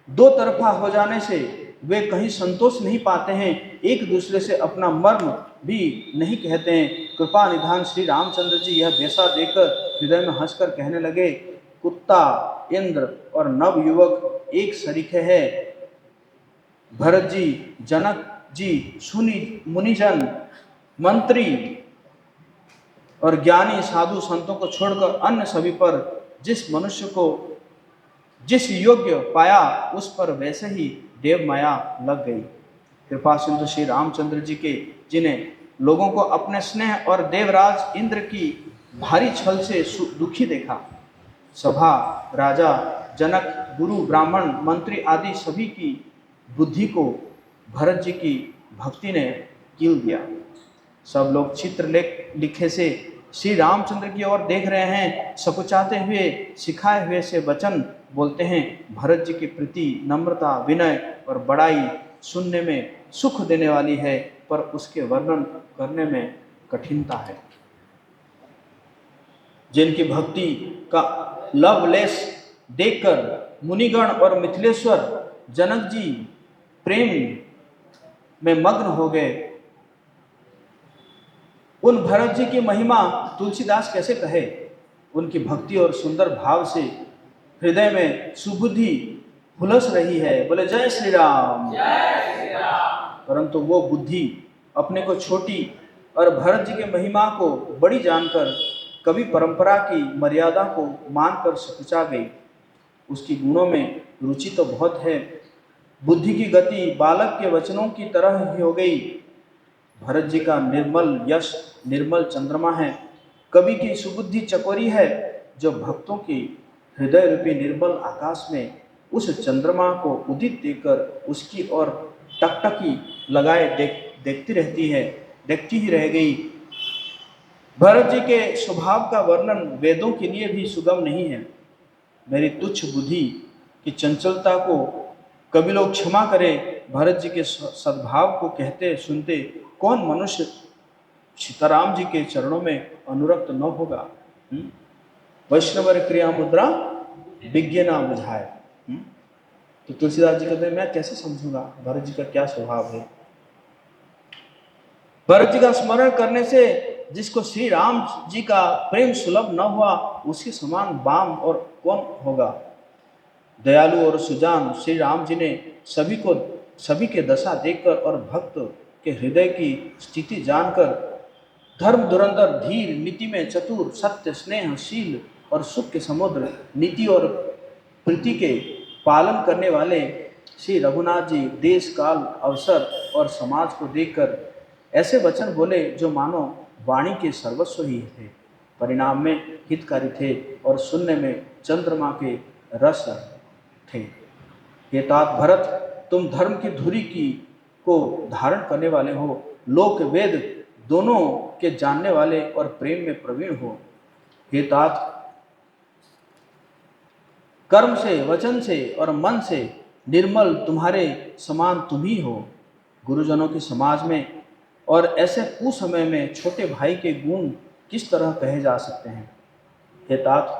दो तरफा हो जाने से वे कहीं संतोष नहीं पाते हैं, एक दूसरे से अपना मर्म भी नहीं कहते हैं। कृपा निधान श्री रामचंद्र जी यह दशा देखकर हृदय में हंसकर कहने लगे, कुत्ता इंद्र और नव युवक एक सरीखे है। भरत जी, जनक जी, सुनी मुनिजन, मंत्री और ज्ञानी साधु संतों को छोड़कर अन्य सभी पर जिस मनुष्य को जिस योग्य पाया उस पर वैसे ही देव माया लग गई। कृपा सिंधु श्री रामचंद्र जी के जिन्हें लोगों को अपने स्नेह और देवराज इंद्र की भारी छल से दुखी देखा, सभा, राजा, जनक, गुरु, ब्राह्मण, मंत्री आदि सभी की बुद्धि को भरत जी की भक्ति ने कील दिया। सब लोग चित्र लिखे से श्री रामचंद्र की ओर देख रहे हैं, सकुचाते हुए सिखाए हुए से वचन बोलते हैं। भरत जी के प्रति नम्रता, विनय और बड़ाई सुनने में सुख देने वाली है, पर उसके वर्णन करने में कठिनता है। जिनकी भक्ति का लवलेश देखकर मुनिगण और मिथिलेश्वर जनक जी प्रेम में मग्न हो गए, उन भरत जी की महिमा तुलसीदास कैसे कहे। उनकी भक्ति और सुंदर भाव से हृदय में सुबुद्धि हुलस रही है। बोले जय श्री राम। परंतु वो बुद्धि अपने को छोटी और भरत जी की महिमा को बड़ी जानकर कभी परंपरा की मर्यादा को मानकर सकुचा गई। उसकी गुणों में रुचि तो बहुत है, बुद्धि की गति बालक के वचनों की तरह ही हो गई। भरत जी का निर्मल यश निर्मल चंद्रमा है, कवि की सुबुद्धि चकोरी है, जो भक्तों की हृदय रूपी निर्मल आकाश में उस चंद्रमा को उदित देकर उसकी ओर टकटकी लगाए देखती ही रह गई। भरत जी के स्वभाव का वर्णन वेदों के लिए भी सुगम नहीं है। मेरी तुच्छ बुद्धि की चंचलता को कभी लोग क्षमा करे। भरत जी के सद्भाव को कहते सुनते कौन मनुष्य सीताराम जी के चरणों में अनुरक्त न होगा। वैष्णव क्रिया मुद्रा विज्ञ ना बुझाए। तो तुलसीदास जी कहते हैं मैं कैसे समझूंगा भरत जी का क्या स्वभाव है। भरत जी का स्मरण करने से जिसको श्री राम जी का प्रेम सुलभ न हुआ उसके समान बाम और कौन होगा। दयालु और सुजान श्री राम जी ने सभी के दशा देखकर और भक्त के हृदय की स्थिति जानकर धर्म धुरंधर धीर नीति में चतुर सत्य स्नेहशील और सुख के समुद्र नीति और प्रीति के पालन करने वाले श्री रघुनाथ जी देश काल अवसर और समाज को देखकर ऐसे वचन बोले जो मानो वाणी के सर्वस्व ही थे, परिणाम में हितकारी थे और सुनने में चंद्रमा के रस थे। हे तात भरत, तुम धर्म की धुरी की को धारण करने वाले हो, लोक वेद दोनों के जानने वाले और प्रेम में प्रवीण हो। हे तात, कर्म से वचन से और मन से निर्मल तुम्हारे समान तुम ही हो। गुरुजनों के समाज में और ऐसे कुसमय में छोटे भाई के गुण किस तरह कहे जा सकते हैं। हे तात,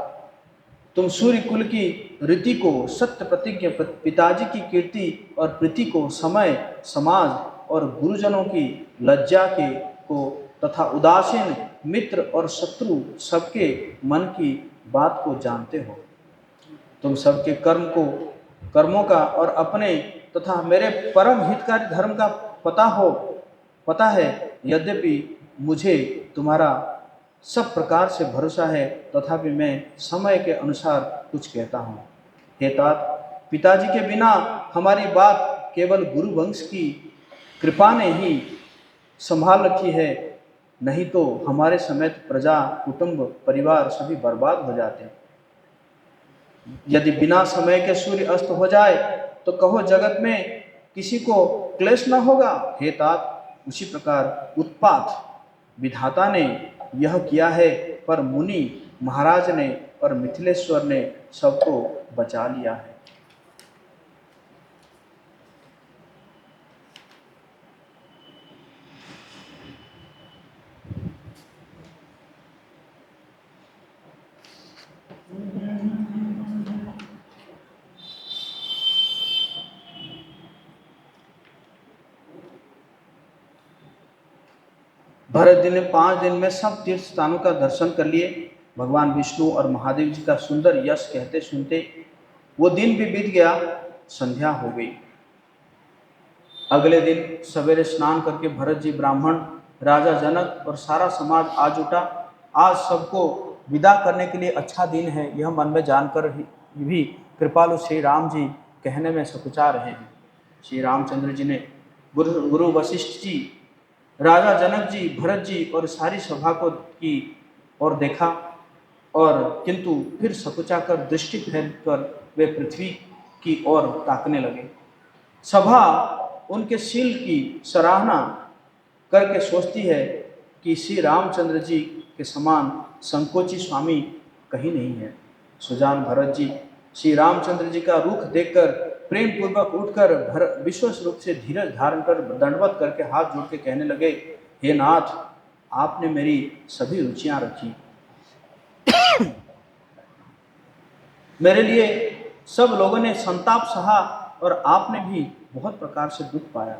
तुम सूर्य कुल की रीति को सत्य प्रतिज्ञ पिताजी की कीर्ति और प्रीति को समय समाज और गुरुजनों की लज्जा के को तथा उदासीन मित्र और शत्रु सबके मन की बात को जानते हो। तुम सबके कर्मों का और अपने तथा मेरे परम हितकारी धर्म का पता है। यद्यपि मुझे तुम्हारा सब प्रकार से भरोसा है तथापि मैं समय के अनुसार कुछ कहता हूँ। हे तात, पिताजी के बिना हमारी बात केवल गुरु वंश की कृपा ने ही संभाल रखी है, नहीं तो हमारे समेत प्रजा कुटुंब परिवार सभी बर्बाद हो जाते। यदि बिना समय के सूर्य अस्त हो जाए तो कहो जगत में किसी को क्लेश न होगा। हे तात, उसी प्रकार उत्पात विधाता ने यह किया है, पर मुनि महाराज ने और मिथिलेश्वर ने सबको बचा लिया है। भरत जी ने 5 दिन में सब तीर्थ स्थानों का दर्शन कर लिए। भगवान विष्णु और महादेव जी का सुंदर यश कहते सुनते वो दिन भी बीत गया, संध्या हो गई। अगले दिन सवेरे स्नान करके भरत जी ब्राह्मण राजा जनक और सारा समाज आ जुटा। आज सबको विदा करने के लिए अच्छा दिन है, यह मन में जानकर भी कृपालु श्री राम जी कहने में सकुचा रहे हैं। श्री रामचंद्र जी ने गुरु वशिष्ठ जी, राजा जनक जी, भरत जी और सारी सभा को की और देखा, और किंतु फिर सकुचा कर दृष्टि फेर कर वे पृथ्वी की ओर ताकने लगे। सभा उनके शील की सराहना करके सोचती है कि श्री रामचंद्र जी के समान संकोची स्वामी कहीं नहीं है। सुजान भरत जी श्री रामचंद्र जी का रुख देखकर प्रेम पूर्वक उठकर विश्वास रूप से धीरज धारण कर दंडवत करके हाथ जोड़ के कहने लगे, हे नाथ, आपने मेरी सभी रुचियां रखी, मेरे लिए सब लोगों ने संताप सहा और आपने भी बहुत प्रकार से दुख पाया।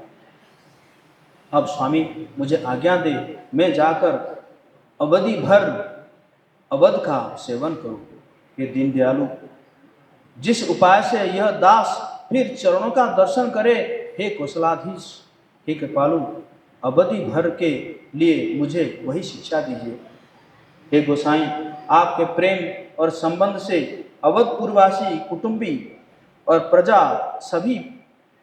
अब स्वामी मुझे आज्ञा दे, मैं जाकर अवधि भर अवध का सेवन करूं। हे दीन दयालु, जिस उपाय से यह दास फिर चरणों का दर्शन करे, हे कौशलाधीश, हे कृपालु, अवधि भर के लिए मुझे वही शिक्षा दीजिए। हे गोसाई, आपके प्रेम और संबंध से अवधपुरवासी कुटुंबी और प्रजा सभी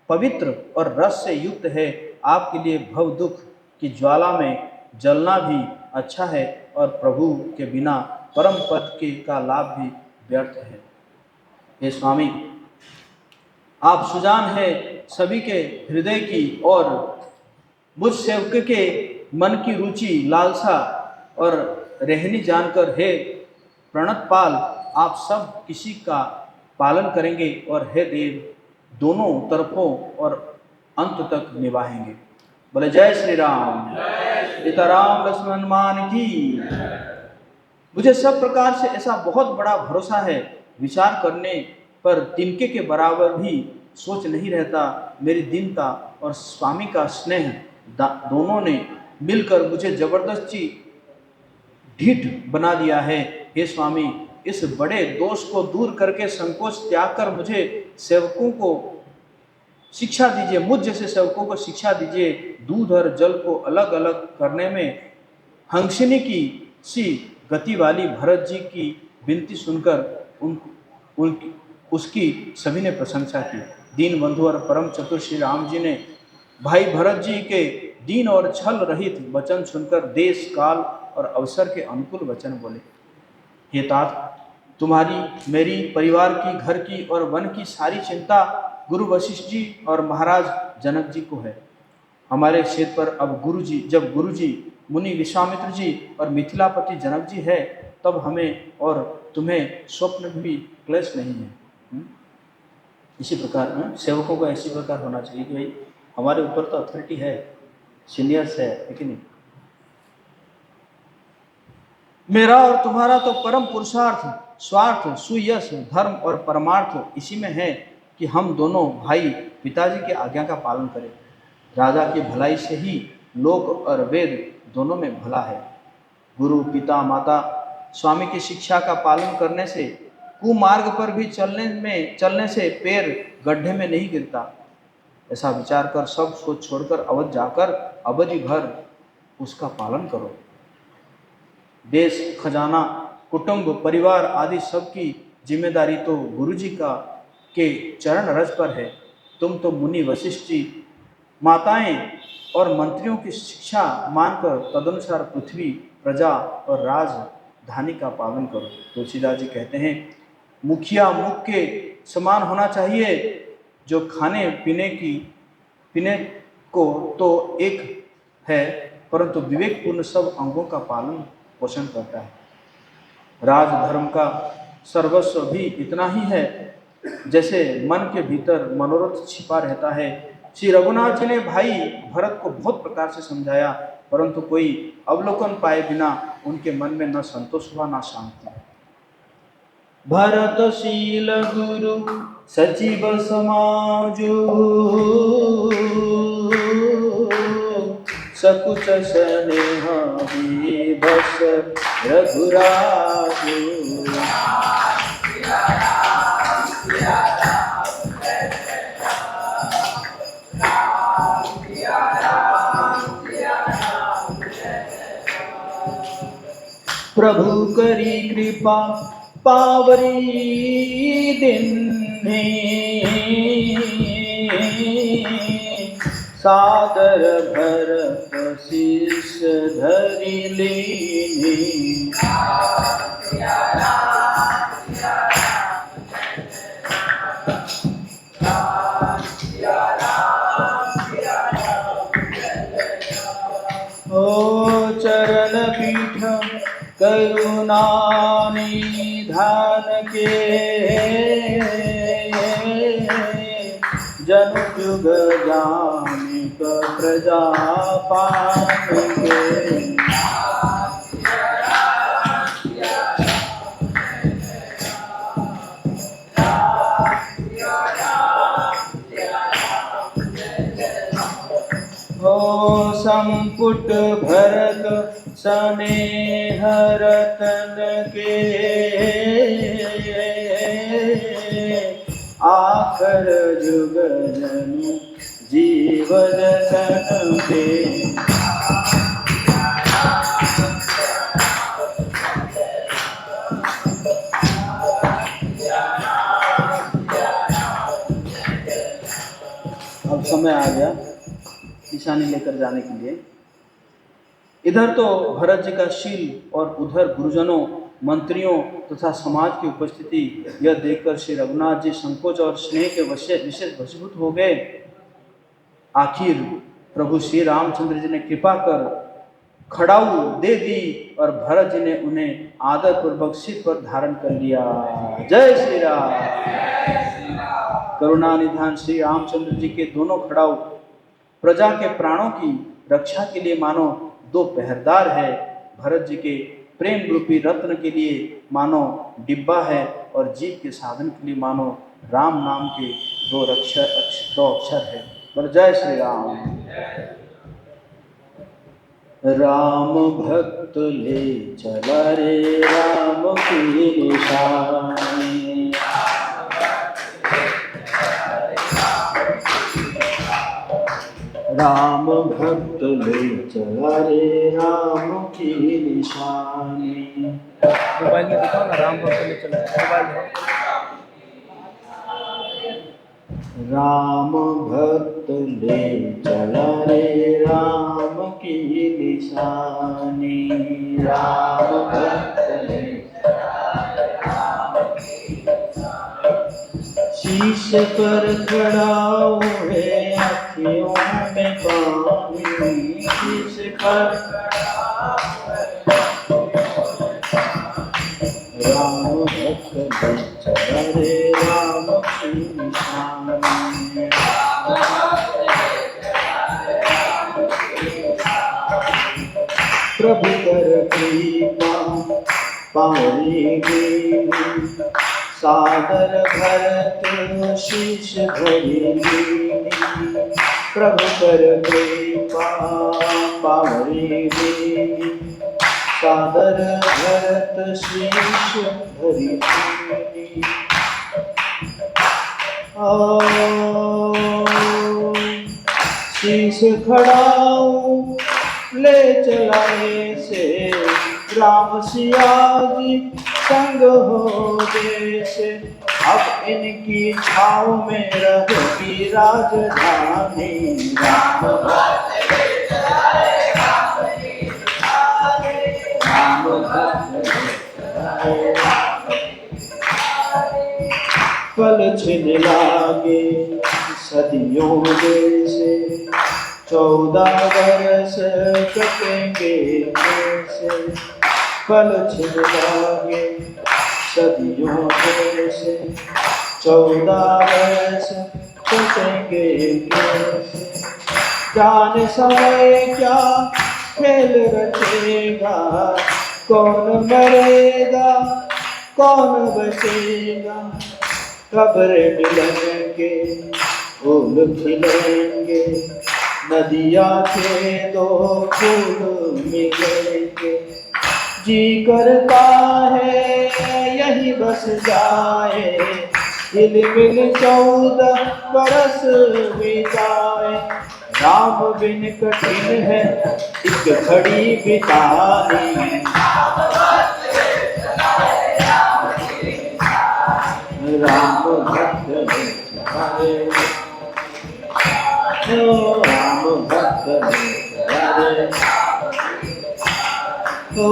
पवित्र और रस से युक्त है। आपके लिए भव दुख की ज्वाला में जलना भी अच्छा है और प्रभु के बिना परम पद के का लाभ भी व्यर्थ है। हे स्वामी, आप सुजान है सभी के हृदय की और मुझ सेवक के मन की रुचि लालसा और रहनी जानकर, हे प्रणतपाल, आप सब किसी का पालन करेंगे और हे देव दोनों तरफों और अंत तक निभाएंगे। बोले जय श्री राम, सीताराम लक्ष्मण मान की। मुझे सब प्रकार से ऐसा बहुत बड़ा भरोसा है विचार करने पर तिनके के बराबर भी सोच नहीं रहता। मेरी दीनता और स्वामी का स्नेह दोनों ने मिलकर मुझे जबरदस्ती ढीठ बना दिया है। हे स्वामी, इस बड़े दोष को दूर करके संकोच त्याग कर मुझे सेवकों को शिक्षा दीजिए, मुझ जैसे सेवकों को शिक्षा दीजिए। दूध और जल को अलग अलग करने में हंसिनी की सी गति वाली भरत जी की विनती सुनकर उसकी सभी ने प्रशंसा की। दीन बंधु और परम चतुर श्री राम जी ने भाई भरत जी के दीन और छल रहित वचन सुनकर देश काल और अवसर के अनुकूल वचन बोले। हे तात, तुम्हारी, मेरी, परिवार की, घर की और वन की सारी चिंता गुरु वशिष्ठ जी और महाराज जनक जी को है। हमारे क्षेत्र पर अब जब गुरु जी, मुनि विश्वामित्र जी और मिथिलापति जनक जी है, तब हमें और तुम्हें स्वप्न भी क्लेश नहीं है। इसी प्रकार सेवकों को इसी प्रकार होना चाहिए कि भाई हमारे ऊपर तो अथॉरिटी है, सीनियर्स है, लेकिन मेरा और तुम्हारा तो परम पुरुषार्थ, स्वार्थ, सुयश, धर्म और परमार्थ इसी में है कि हम दोनों भाई पिताजी की आज्ञा का पालन करें। राजा की भलाई से ही लोक और वेद दोनों में भला है। गुरु, पिता, माता, स्वामी की शिक्षा का पालन करने से, कुमार्ग पर भी चलने से पैर गड्ढे में नहीं गिरता। ऐसा विचार कर सब सोच छोड़कर अवध जाकर अवधि भर उसका पालन करो। देश, खजाना, कुटुंब, परिवार आदि सबकी जिम्मेदारी तो गुरु जी के चरण रज पर है। तुम तो मुनि वशिष्ठ जी, माताएं और मंत्रियों की शिक्षा मानकर तदनुसार पृथ्वी, प्रजा और राजधानी का पालन करो। तुलसीदास जी कहते हैं, मुखिया मुख के समान होना चाहिए, जो खाने पीने को तो एक है, परंतु विवेकपूर्ण सब अंगों का पालन पोषण करता है। राजधर्म का सर्वस्व भी इतना ही है जैसे मन के भीतर मनोरथ छिपा रहता है। श्री रघुनाथ जी ने भाई भरत को बहुत प्रकार से समझाया, परंतु कोई अवलोकन पाए बिना उनके मन में न संतोष हुआ न शांति। भरतशील गुरु सचिव समाजो, सकुच स्नेह विभस रघुराजो। प्रभु करी कृपा पावरी दिन सादर भरत शीश धरि लीनी। ओ चरण पीठ करुणा निधान के, जनु जुग जानिक प्रजा पान के। हो संपुट भरत स्नेह रतन के, आखर जुग जनु जीव रतन के। अब समय आ गया निशानी लेकर जाने के लिए। इधर तो भरत जी का शील और उधर गुरुजनों, मंत्रियों तथा समाज की उपस्थिति, यह देखकर श्री रघुनाथ जी संकोच और स्नेह के विशेष वशीभूत हो गए। आखिर प्रभु श्री रामचंद्र जी ने कृपा कर खड़ाऊ दे दी और भरत जी ने उन्हें आदर पूर्वक सिर पर धारण कर लिया। जय श्री राम। करुणा निधान श्री रामचंद्र जी के दोनों खड़ाऊ प्रजा के प्राणों की रक्षा के लिए मानो दो पहरेदार है। भरत जी के प्रेम रूपी रत्न के लिए मानो डिब्बा है, और जीव के साधन के लिए मानो राम नाम के दो अक्षर है। पर जय श्री राम। राम भक्त ले चला रे राम की निशानी, राम भक्त ले चला रे राम की निशानी। मोबाइल में दिखाओ ना, राम भक्त ले चला मोबाइल में। राम भक्त ले चला रे राम की निशानी, राम भक्त ले शीश पर खड़ा हुए अखियों में पानी, शीश पर राम भक्त ले चला रे राम की निशानी। प्रभु कर कृपा पावेगी, सादर भरत शीश धरेगी, प्रभु कर कृपा पावेगी, सादर भरत शीश धरेगी। शीश खड़ाऊं ले चलाए से राम सिया जी संग हो जैसे, अब इनकी छाँव में रहेगी राजधानी। राम भक्त ले चलाए राम की निशानी, राम भक्त ले चलाए राम की निशानी। पल छिन लागे सदियों जैसे, 14 वर्ष कटेंगे कैसे, पल छिन लागे सदियों जैसे, 14 वर्ष कटेंगे कैसे। जाने समय क्या खेल रचेगा, कौन मरेगा कौन बचेगा, कब्र मिलन के फूल खिलेंगे, नदिया के दो फूल मिलेंगे। जी करता है यही बस जाए, हिलमिल 14 बरस बिताए, राम बिन कठिन है एक घड़ी बितानी। राम भक्त ले चला रे, राम भक्त ले चला रे, हो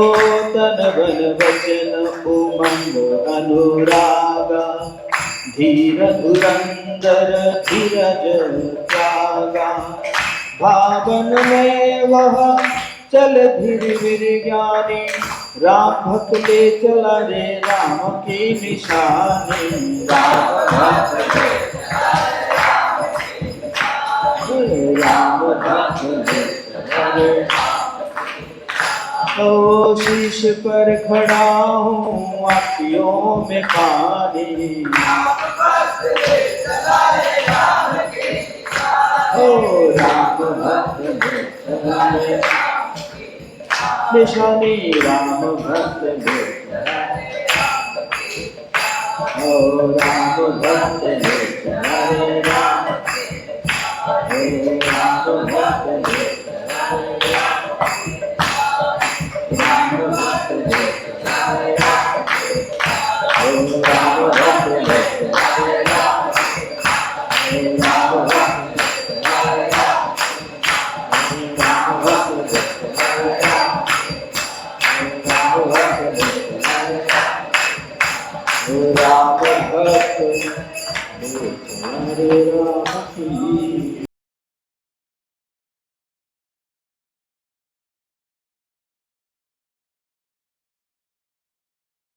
तन बन वचन उमंग अनुरागा, धीर धुरंधर धीरज त्यागा, भावन में वह चल धीर वीर ज्ञानी, राम भक्त ले चला रे राम की निशानी। राम भक्त ले चला रे राम की निशानी, राम भक्त ले चला रे। ओ शीश पर खड़ा हूँ आँखियों में पानी, राम भक्त ले चला रे राम की निशानी, ओ राम भक्त ले चला रे निशानी, राम भक्त ले चला रे राम की निशानी, ओ राम भक्त ले चला रे राम की निशानी, ओ राम भक्त ले चला रे राम की निशानी, राम भक्त ले चला रे राम की निशानी, ओ राम भक्त ले चला रे राम की निशानी, ओ राम भक्त ले चला रे राम की निशानी, राम भक्त ले चला रे राम राम भक्त ले चला रे राम की